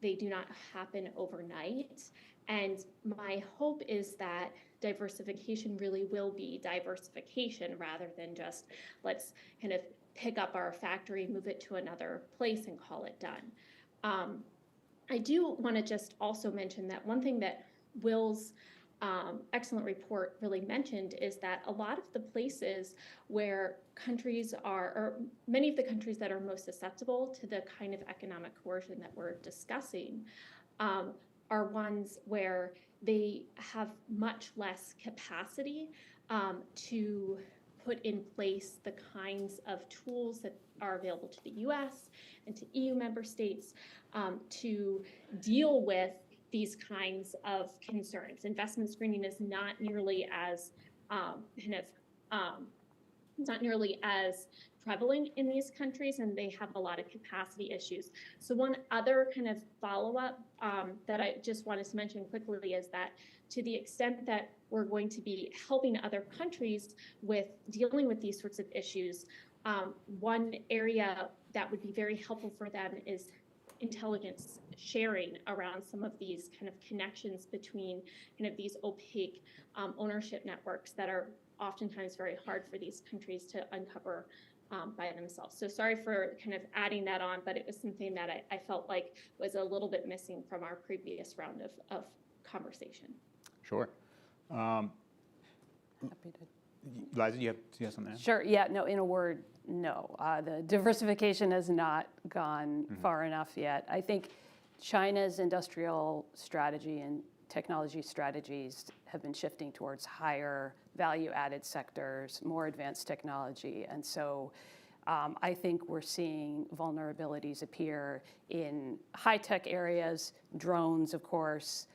Speaker 5: They do not happen overnight. And my hope is that diversification really will be diversification rather than just let's kind of pick up our factory, move it to another place and call it done. I do want to just also mention that one thing that Will's excellent report really mentioned is that a lot of the places where countries are, or many of the countries that are most susceptible to the kind of economic coercion that we're discussing, are ones where they have much less capacity to put in place the kinds of tools that are available to the US and to EU member states to deal with these kinds of concerns. Investment screening is not nearly as not nearly as prevalent in these countries, and they have a lot of capacity issues. So one other kind of follow-up that I just wanted to mention quickly is that to the extent that we're going to be helping other countries with dealing with these sorts of issues, one area that would be very helpful for them is intelligence sharing around some of these kind of connections between kind of these opaque ownership networks that are oftentimes very hard for these countries to uncover by themselves. So sorry for kind of adding that on, but it was something that I felt like was a little bit missing from our previous round of conversation.
Speaker 3: Sure.
Speaker 7: Happy to.
Speaker 3: Liza, do you have something to add?
Speaker 7: Sure. Yeah. No. In a word, no. The diversification has not gone far enough yet. I think China's industrial strategy and technology strategies have been shifting towards higher value-added sectors, more advanced technology, and so I think we're seeing vulnerabilities appear in high-tech areas, drones, of course,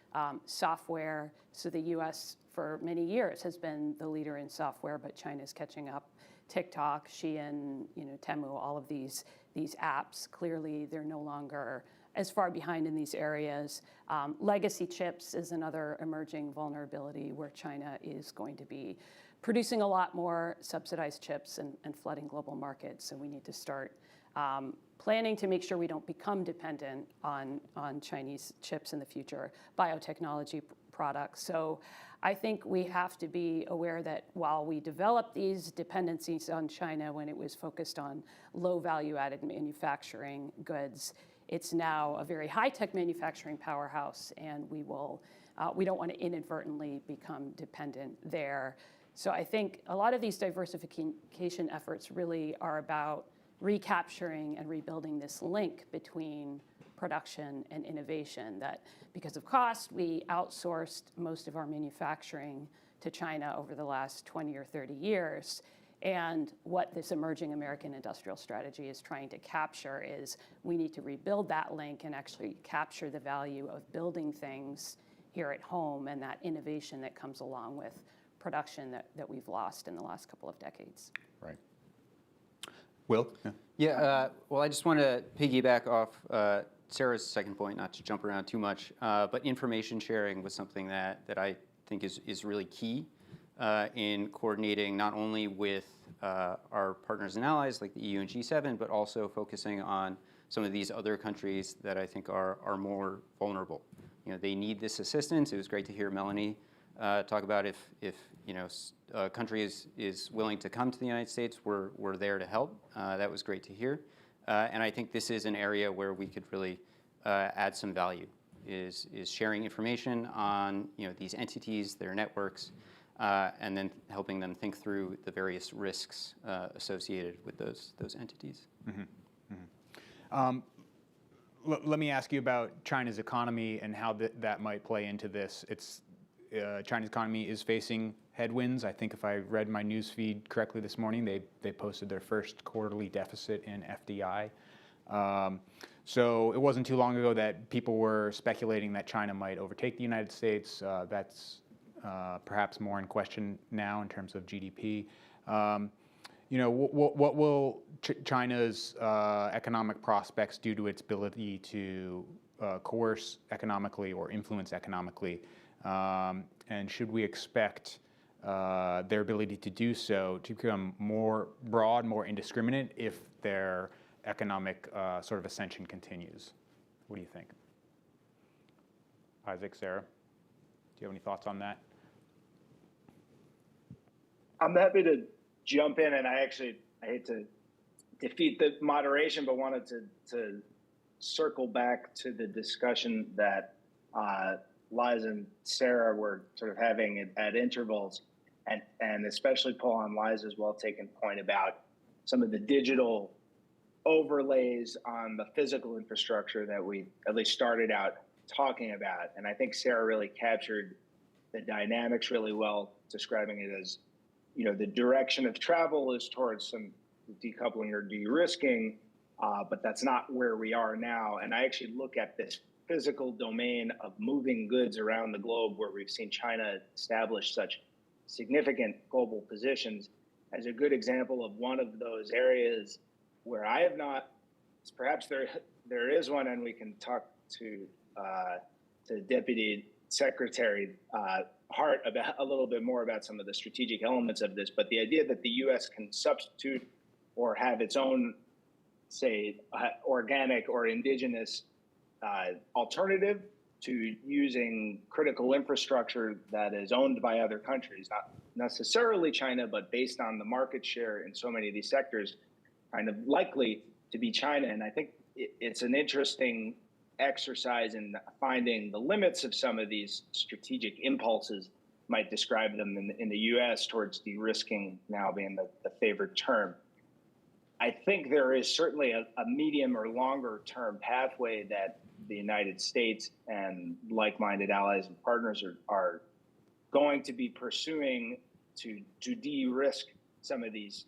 Speaker 7: software. So the U.S. for many years has been the leader in software, but China's catching up. TikTok, Shein, Temu, all of these apps, clearly they're no longer as far behind in these areas. Legacy chips is another emerging vulnerability where China is going to be producing a lot more subsidized chips and flooding global markets. So we need to start planning to make sure we don't become dependent on Chinese chips in the future, biotechnology products. So I think we have to be aware that while we developed these dependencies on China when it was focused on low value-added manufacturing goods, it's now a very high-tech manufacturing powerhouse, and we don't want to inadvertently become dependent there. So I think a lot of these diversification efforts really are about recapturing and rebuilding this link between production and innovation, that because of cost, we outsourced most of our manufacturing to China over the last 20 or 30 years. And what this emerging American industrial strategy is trying to capture is we need to rebuild that link and actually capture the value of building things here at home and that innovation that comes along with production that we've lost in the last couple of decades.
Speaker 3: Right. Will?
Speaker 4: Yeah, well, I just want to piggyback off Sarah's second point, not to jump around too much, but information sharing was something that I think is really key in coordinating not only with our partners and allies like the EU and G7, but also focusing on some of these other countries that I think are more vulnerable. They need this assistance. It was great to hear Melanie talk about if a country is willing to come to the United States, we're there to help. That was great to hear. And I think this is an area where we could really add some value, is sharing information on these entities, their networks, and then helping them think through the various risks associated with those entities.
Speaker 3: Mm-hmm. Mm-hmm. Let me ask you about China's economy and how that might play into this. China's economy is facing headwinds. I think if I read my news feed correctly this morning, they posted their first quarterly deficit in FDI. So it wasn't too long ago that people were speculating that China might overtake the United States. That's perhaps more in question now in terms of GDP. What will China's economic prospects do to its ability to coerce economically or influence economically? And should we expect their ability to do so to become more broad, more indiscriminate if their economic sort of ascension continues? What do you think? Isaac, Sarah, do you have any thoughts on that?
Speaker 6: I'm happy to jump in, and I hate to defeat the moderation, but wanted to circle back to the discussion that Liza and Sarah were sort of having at intervals, and especially pull on Liza's well-taken point about some of the digital overlays on the physical infrastructure that we at least started out talking about. And I think Sarah really captured the dynamics really well, describing it as, the direction of travel is towards some decoupling or de-risking, but that's not where we are now. And I actually look at this physical domain of moving goods around the globe, where we've seen China establish such significant global positions, as a good example of one of those areas where I have not. Perhaps there is one, and we can talk to Deputy Secretary Hart about a little bit more about some of the strategic elements of this. But the idea that the U.S. can substitute or have its own, say, organic or indigenous alternative to using critical infrastructure that is owned by other countries, not necessarily China, but based on the market share in so many of these sectors, kind of likely to be China. And I think it's an interesting exercise in finding the limits of some of these strategic impulses, might describe them in the U.S. towards de-risking now being the favored term. I think there is certainly a medium or longer term pathway that the United States and like-minded allies and partners are going to be pursuing to de-risk some of these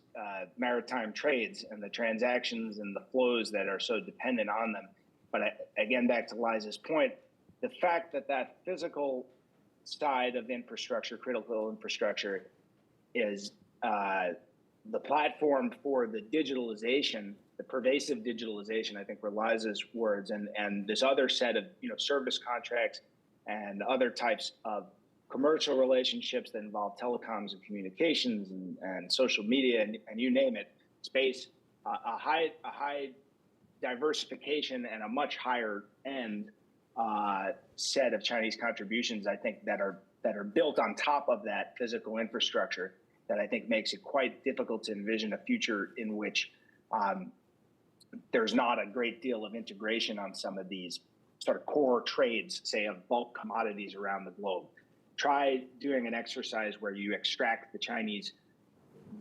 Speaker 6: maritime trades and the transactions and the flows that are so dependent on them. But again, back to Liza's point, the fact that physical side of infrastructure, critical infrastructure, is the platform for the digitalization, the pervasive digitalization, I think were Liza's words, and this other set of service contracts and other types of commercial relationships that involve telecoms and communications and social media and you name it, space, a high diversification and a much higher end set of Chinese contributions, I think, that are built on top of that physical infrastructure, that I think makes it quite difficult to envision a future in which there's not a great deal of integration on some of these sort of core trades, say, of bulk commodities around the globe. Try doing an exercise where you extract the Chinese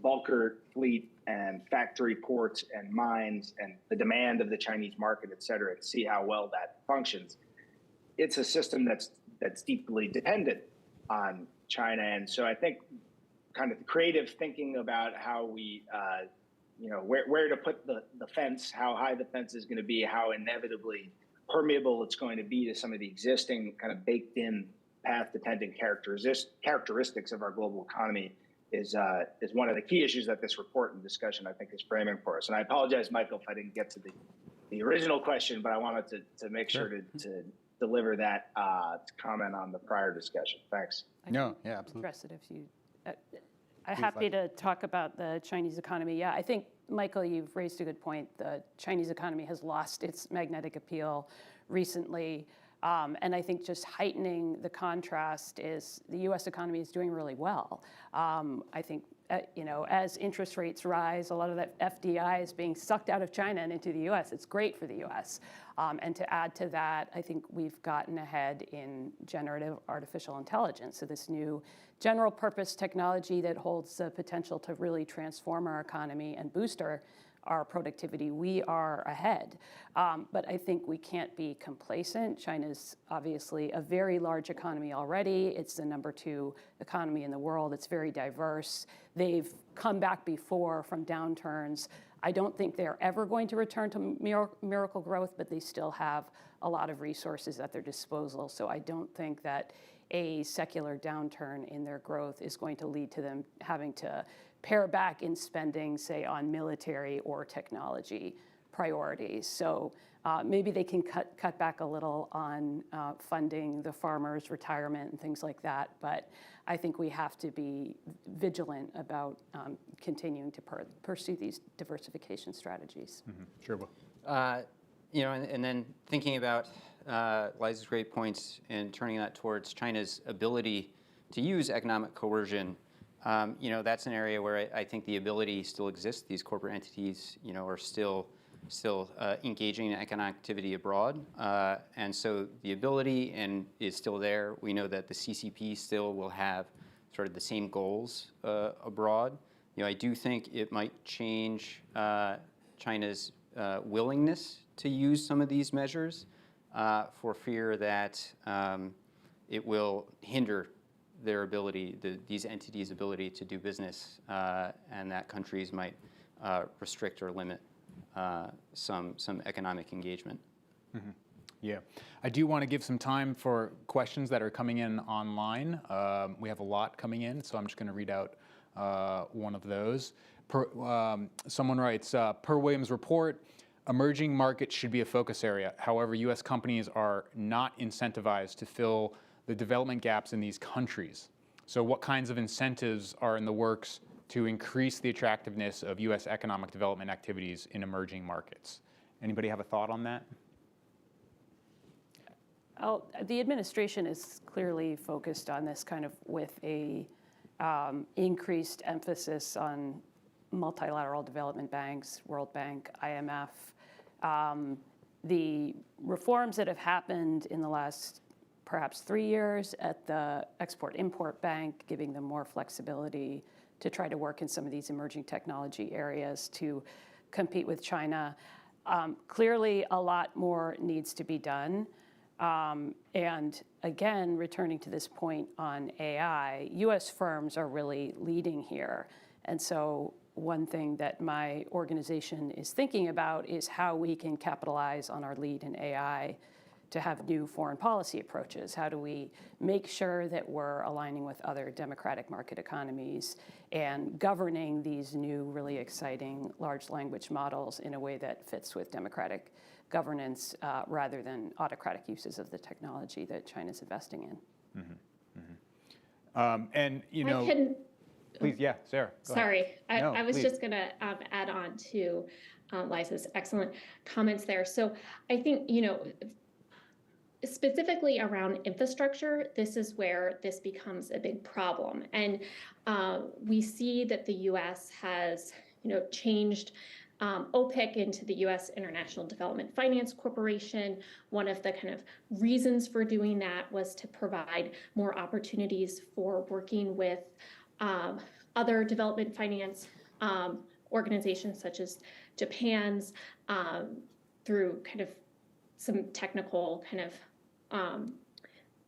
Speaker 6: bulker fleet and factory ports and mines and the demand of the Chinese market, et cetera, and see how well that functions. It's a system that's deeply dependent on China. And so I think kind of the creative thinking about how we, where to put the fence, how high the fence is going to be, how inevitably permeable it's going to be to some of the existing kind of baked in path-dependent characteristics of our global economy is one of the key issues that this report and discussion, I think, is framing for us. And I apologize, Michael, if I didn't get to the original question, but I wanted to make sure to deliver that to comment on the prior discussion. Thanks.
Speaker 3: No, yeah, absolutely.
Speaker 7: Address it if you. I'm happy to talk about the Chinese economy. Yeah, I think, Michael, you've raised a good point. The Chinese economy has lost its magnetic appeal recently. And I think just heightening the contrast is the U.S. economy is doing really well. I think, as interest rates rise, a lot of that FDI is being sucked out of China and into the U.S. It's great for the U.S. And to add to that, I think we've gotten ahead in generative artificial intelligence. So this new general purpose technology that holds the potential to really transform our economy and boost our productivity, we are ahead. But I think we can't be complacent. China's obviously a very large economy already. It's the number 2 economy in the world. It's very diverse. They've come back before from downturns. I don't think they're ever going to return to miracle growth, but they still have a lot of resources at their disposal. So I don't think that a secular downturn in their growth is going to lead to them having to pare back in spending, say, on military or technology priorities. So maybe they can cut back a little on funding the farmers' retirement and things like that. But I think we have to be vigilant about continuing to pursue these diversification strategies.
Speaker 3: Mm-hmm. Sure will.
Speaker 4: And then thinking about Liza's great points and turning that towards China's ability to use economic coercion. That's an area where I think the ability still exists. These corporate entities, are still engaging in economic activity abroad. And so the ability is still there. We know that the CCP still will have sort of the same goals abroad. I do think it might change China's willingness to use some of these measures for fear that it will hinder their ability, these entities' ability to do business, and that countries might restrict or limit some economic engagement.
Speaker 3: Mm-hmm. Yeah, I do want to give some time for questions that are coming in online. We have a lot coming in, so I'm just going to read out one of those. Someone writes, per Williams' report, emerging markets should be a focus area. However, U.S. companies are not incentivized to fill the development gaps in these countries. So what kinds of incentives are in the works to increase the attractiveness of U.S. economic development activities in emerging markets? Anybody have a thought on that?
Speaker 7: The administration is clearly focused on this kind of with a increased emphasis on multilateral development banks, World Bank, IMF. The reforms that have happened in the last perhaps 3 years at the Export-Import Bank, giving them more flexibility to try to work in some of these emerging technology areas to compete with China. Clearly, a lot more needs to be done. And again, returning to this point on AI, US firms are really leading here. And so one thing that my organization is thinking about is how we can capitalize on our lead in AI to have new foreign policy approaches. How do we make sure that we're aligning with other democratic market economies and governing these new really exciting large language models in a way that fits with democratic governance rather than autocratic uses of the technology that China's investing in.
Speaker 3: And, you know, please, yeah, Sarah.
Speaker 5: Sorry, I was
Speaker 3: please.
Speaker 5: just going to add on to Liza's excellent comments there. So I think, you know, specifically around infrastructure, this is where this becomes a big problem. And we see that the U.S. has, you know, changed OPIC into the U.S. International Development Finance Corporation. One of the kind of reasons for doing that was to provide more opportunities for working with other development finance organizations such as Japan's through kind of some technical kind of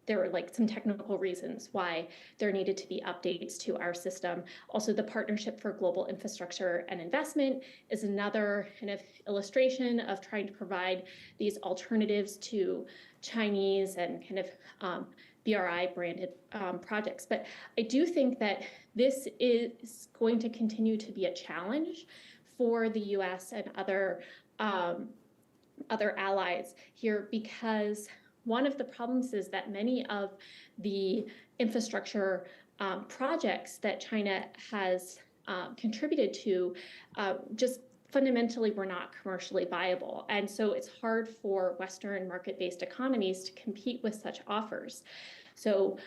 Speaker 5: there were like some technical reasons why there needed to be updates to our system. Also, the Partnership for Global Infrastructure and Investment is another kind of illustration of trying to provide these alternatives to Chinese and kind of BRI branded projects. But I do think that this is going to continue to be a challenge for the US and other allies here, because one of the problems is that many of the infrastructure projects that China has contributed to just fundamentally were not commercially viable. And so it's hard for Western market-based economies to compete with such offers. So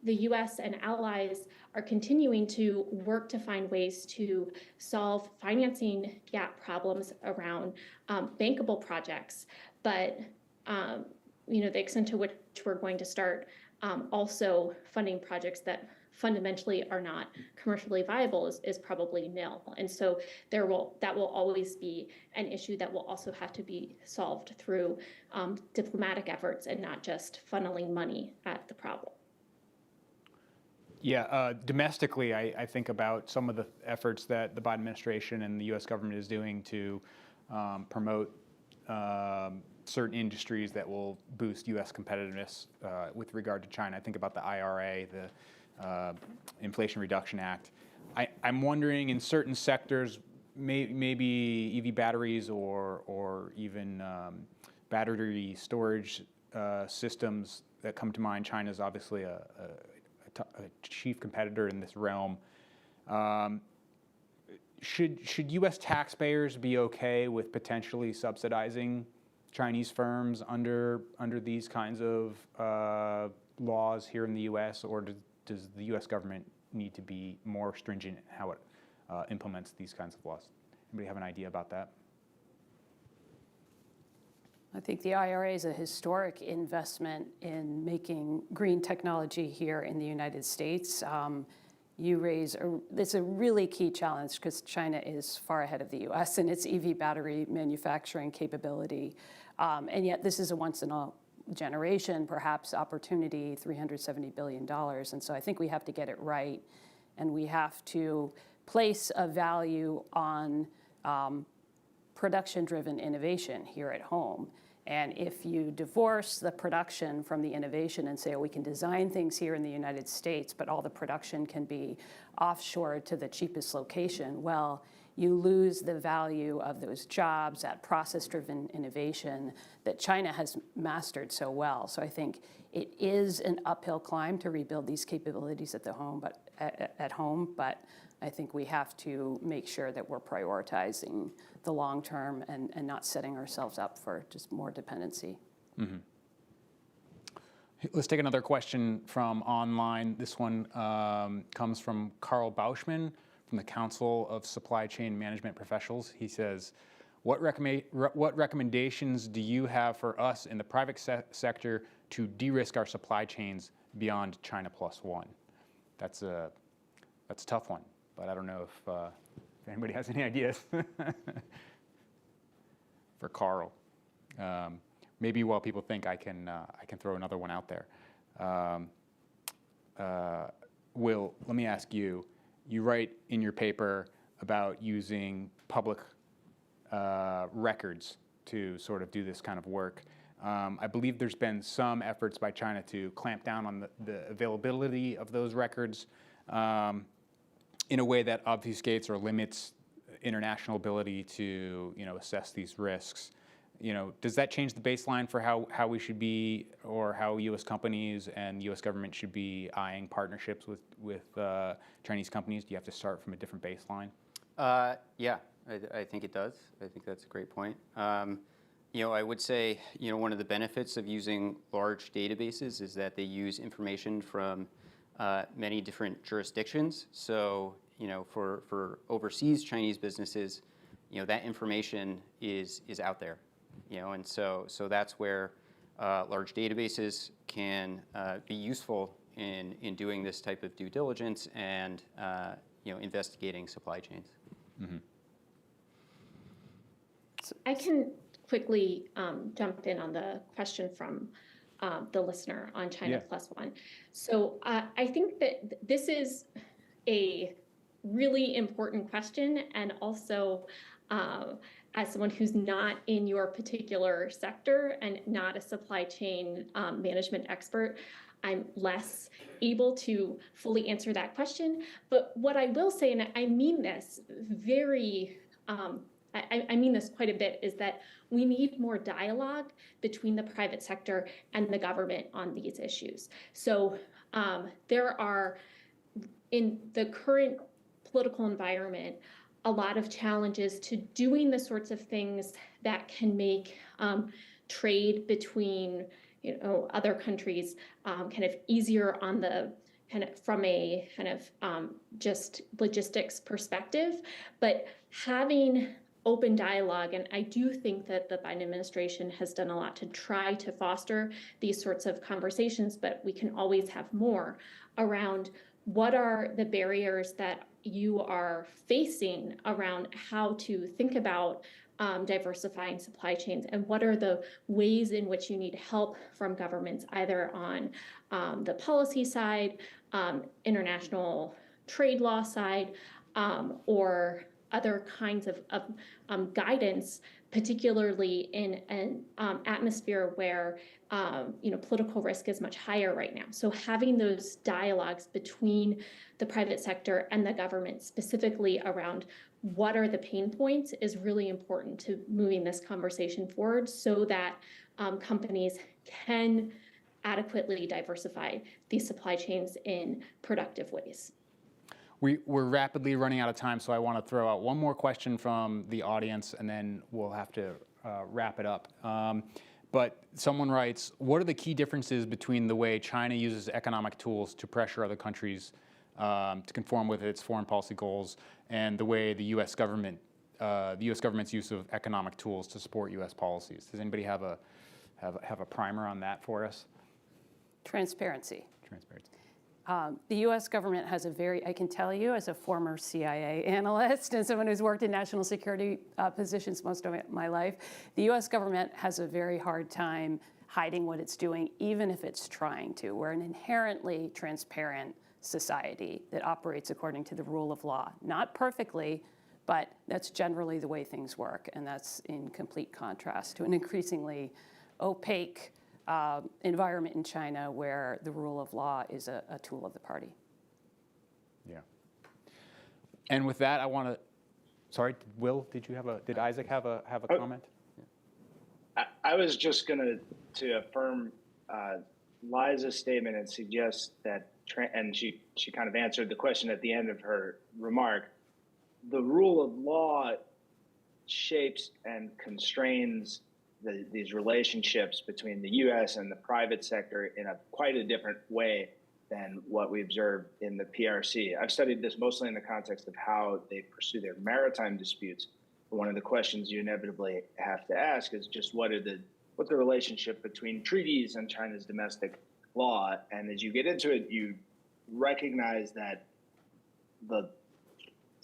Speaker 5: the US and allies are continuing to work to find ways to solve financing gap problems around bankable projects. But you know, the extent to which we're going to start also funding projects that fundamentally are not commercially viable is probably nil. And so that will always be an issue that will also have to be solved through diplomatic efforts and not just funneling money at the problem.
Speaker 3: Yeah, domestically, I think about some of the efforts that the Biden administration and the U.S. government is doing to promote certain industries that will boost U.S. competitiveness with regard to China. I think about the IRA, the Inflation Reduction Act. I'm wondering, in certain sectors, maybe EV batteries or even battery storage systems that come to mind. China's obviously a chief competitor in this realm. Should U.S. taxpayers be okay with potentially subsidizing Chinese firms under these kinds of laws here in the U.S., or does the U.S. government need to be more stringent in how it implements these kinds of laws? Anybody have an idea about that?
Speaker 7: I think the IRA is a historic investment in making green technology here in the United States. It's a really key challenge because China is far ahead of the U.S. in its EV battery manufacturing capability. And yet this is a once in a generation, perhaps, opportunity, $370 billion. And so I think we have to get it right. And we have to place a value on production-driven innovation here at home. And if you divorce the production from the innovation and say, oh, we can design things here in the United States, but all the production can be offshore to the cheapest location, well, you lose the value of those jobs, that process-driven innovation that China has mastered so well. So I think it is an uphill climb to rebuild these capabilities at home, but I think we have to make sure that we're prioritizing the long term and not setting ourselves up for just more dependency.
Speaker 3: Mm-hmm. Let's take another question from online. This one comes from Carl Bauschman from the Council of Supply Chain Management Professionals. He says, what recommendations do you have for us in the private sector to de-risk our supply chains beyond China Plus One? That's a tough one, but I don't know if anybody has any ideas for Carl. Maybe while people think, I can throw another one out there. Will, let me ask you. You write in your paper about using public records to sort of do this kind of work. I believe there's been some efforts by China to clamp down on the availability of those records in a way that obfuscates or limits international ability to, assess these risks. Does that change the baseline for how we should be, or how U.S. companies and U.S. government should be eyeing partnerships with Chinese companies? Do you have to start from a different baseline?
Speaker 4: Yeah, I think it does. I think that's a great point. I would say, one of the benefits of using large databases is that they use information from many different jurisdictions. So, for overseas Chinese businesses, that information is out there. And so that's where large databases can be useful in doing this type of due diligence and investigating supply chains.
Speaker 3: Mm-hmm.
Speaker 5: I can quickly jump in on the question from the listener on China Plus One. So I think that this is a really important question, and also as someone who's not in your particular sector and not a supply chain management expert, I'm less able to fully answer that question. But what I will say, and I mean this I mean this quite a bit, is that we need more dialogue between the private sector and the government on these issues. So there are, in the current political environment, a lot of challenges to doing the sorts of things that can make trade between other countries kind of easier on the from a just logistics perspective. But having open dialogue, and I do think that the Biden administration has done a lot to try to foster these sorts of conversations, but we can always have more around what are the barriers that you are facing around how to think about diversifying supply chains, and what are the ways in which you need help from governments, either on the policy side, international trade law side, or other kinds of guidance, particularly in an atmosphere where political risk is much higher right now. So having those dialogues between the private sector and the government, specifically around what are the pain points, is really important to moving this conversation forward, so that companies can adequately diversify these supply chains in productive ways.
Speaker 3: We're rapidly running out of time, so I want to throw out one more question from the audience, and then we'll have to wrap it up. But someone writes, what are the key differences between the way China uses economic tools to pressure other countries to conform with its foreign policy goals, and the way the U.S. government's use of economic tools to support U.S. policies? Does anybody have a primer on that for us?
Speaker 7: Transparency. The U.S. government has I can tell you as a former CIA analyst and someone who's worked in national security positions most of my life, the U.S. government has a very hard time hiding what it's doing, even if it's trying to. We're an inherently transparent society that operates according to the rule of law. Not perfectly, but that's generally the way things work, and that's in complete contrast to an increasingly opaque environment in China where the rule of law is a tool of the party.
Speaker 3: Yeah. And with that, I want to. Sorry, Will, did Isaac have a comment?
Speaker 6: I was just going to affirm Liza's statement and suggest that, and she kind of answered the question at the end of her remark, the rule of law shapes and constrains these relationships between the U.S. and the private sector in quite a different way than what we observe in the PRC. I've studied this mostly in the context of how they pursue their maritime disputes. But one of the questions you inevitably have to ask is just what's the relationship between treaties and China's domestic law? And as you get into it, you recognize that the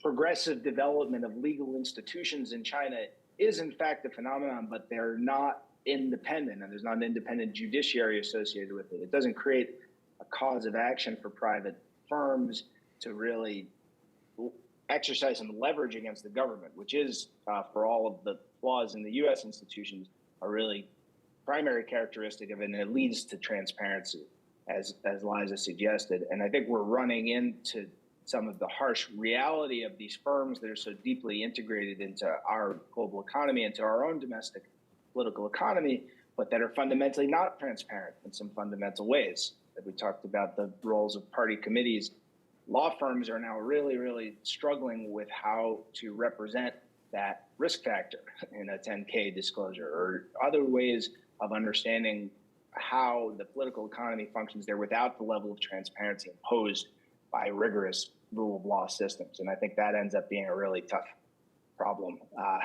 Speaker 6: progressive development of legal institutions in China is in fact a phenomenon, but they're not independent, and there's not an independent judiciary associated with it. It doesn't create a cause of action for private firms to really exercise some leverage against the government, which is, for all of the flaws in the U.S. institutions, a really primary characteristic of it, and it leads to transparency, as Liza suggested. And I think we're running into some of the harsh reality of these firms that are so deeply integrated into our global economy, into our own domestic political economy, but that are fundamentally not transparent in some fundamental ways. That we talked about the roles of party committees. Law firms are now really, really struggling with how to represent that risk factor in a 10K disclosure or other ways of understanding how the political economy functions there without the level of transparency imposed by rigorous rule of law systems. And I think that ends up being a really tough problem.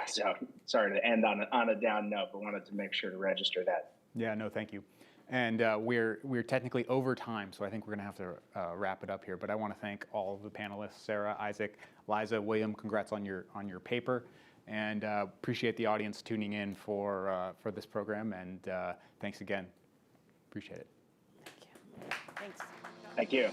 Speaker 6: So sorry to end on a down note, but wanted to make sure to register that.
Speaker 3: Yeah, no, thank you. And we're technically over time, so I think we're going to have to wrap it up here. But I want to thank all of the panelists: Sarah, Isaac, Liza, William. Congrats on your paper, and appreciate the audience tuning in for this program. And thanks again. Appreciate it.
Speaker 7: Thank you. Thanks.
Speaker 6: Thank you.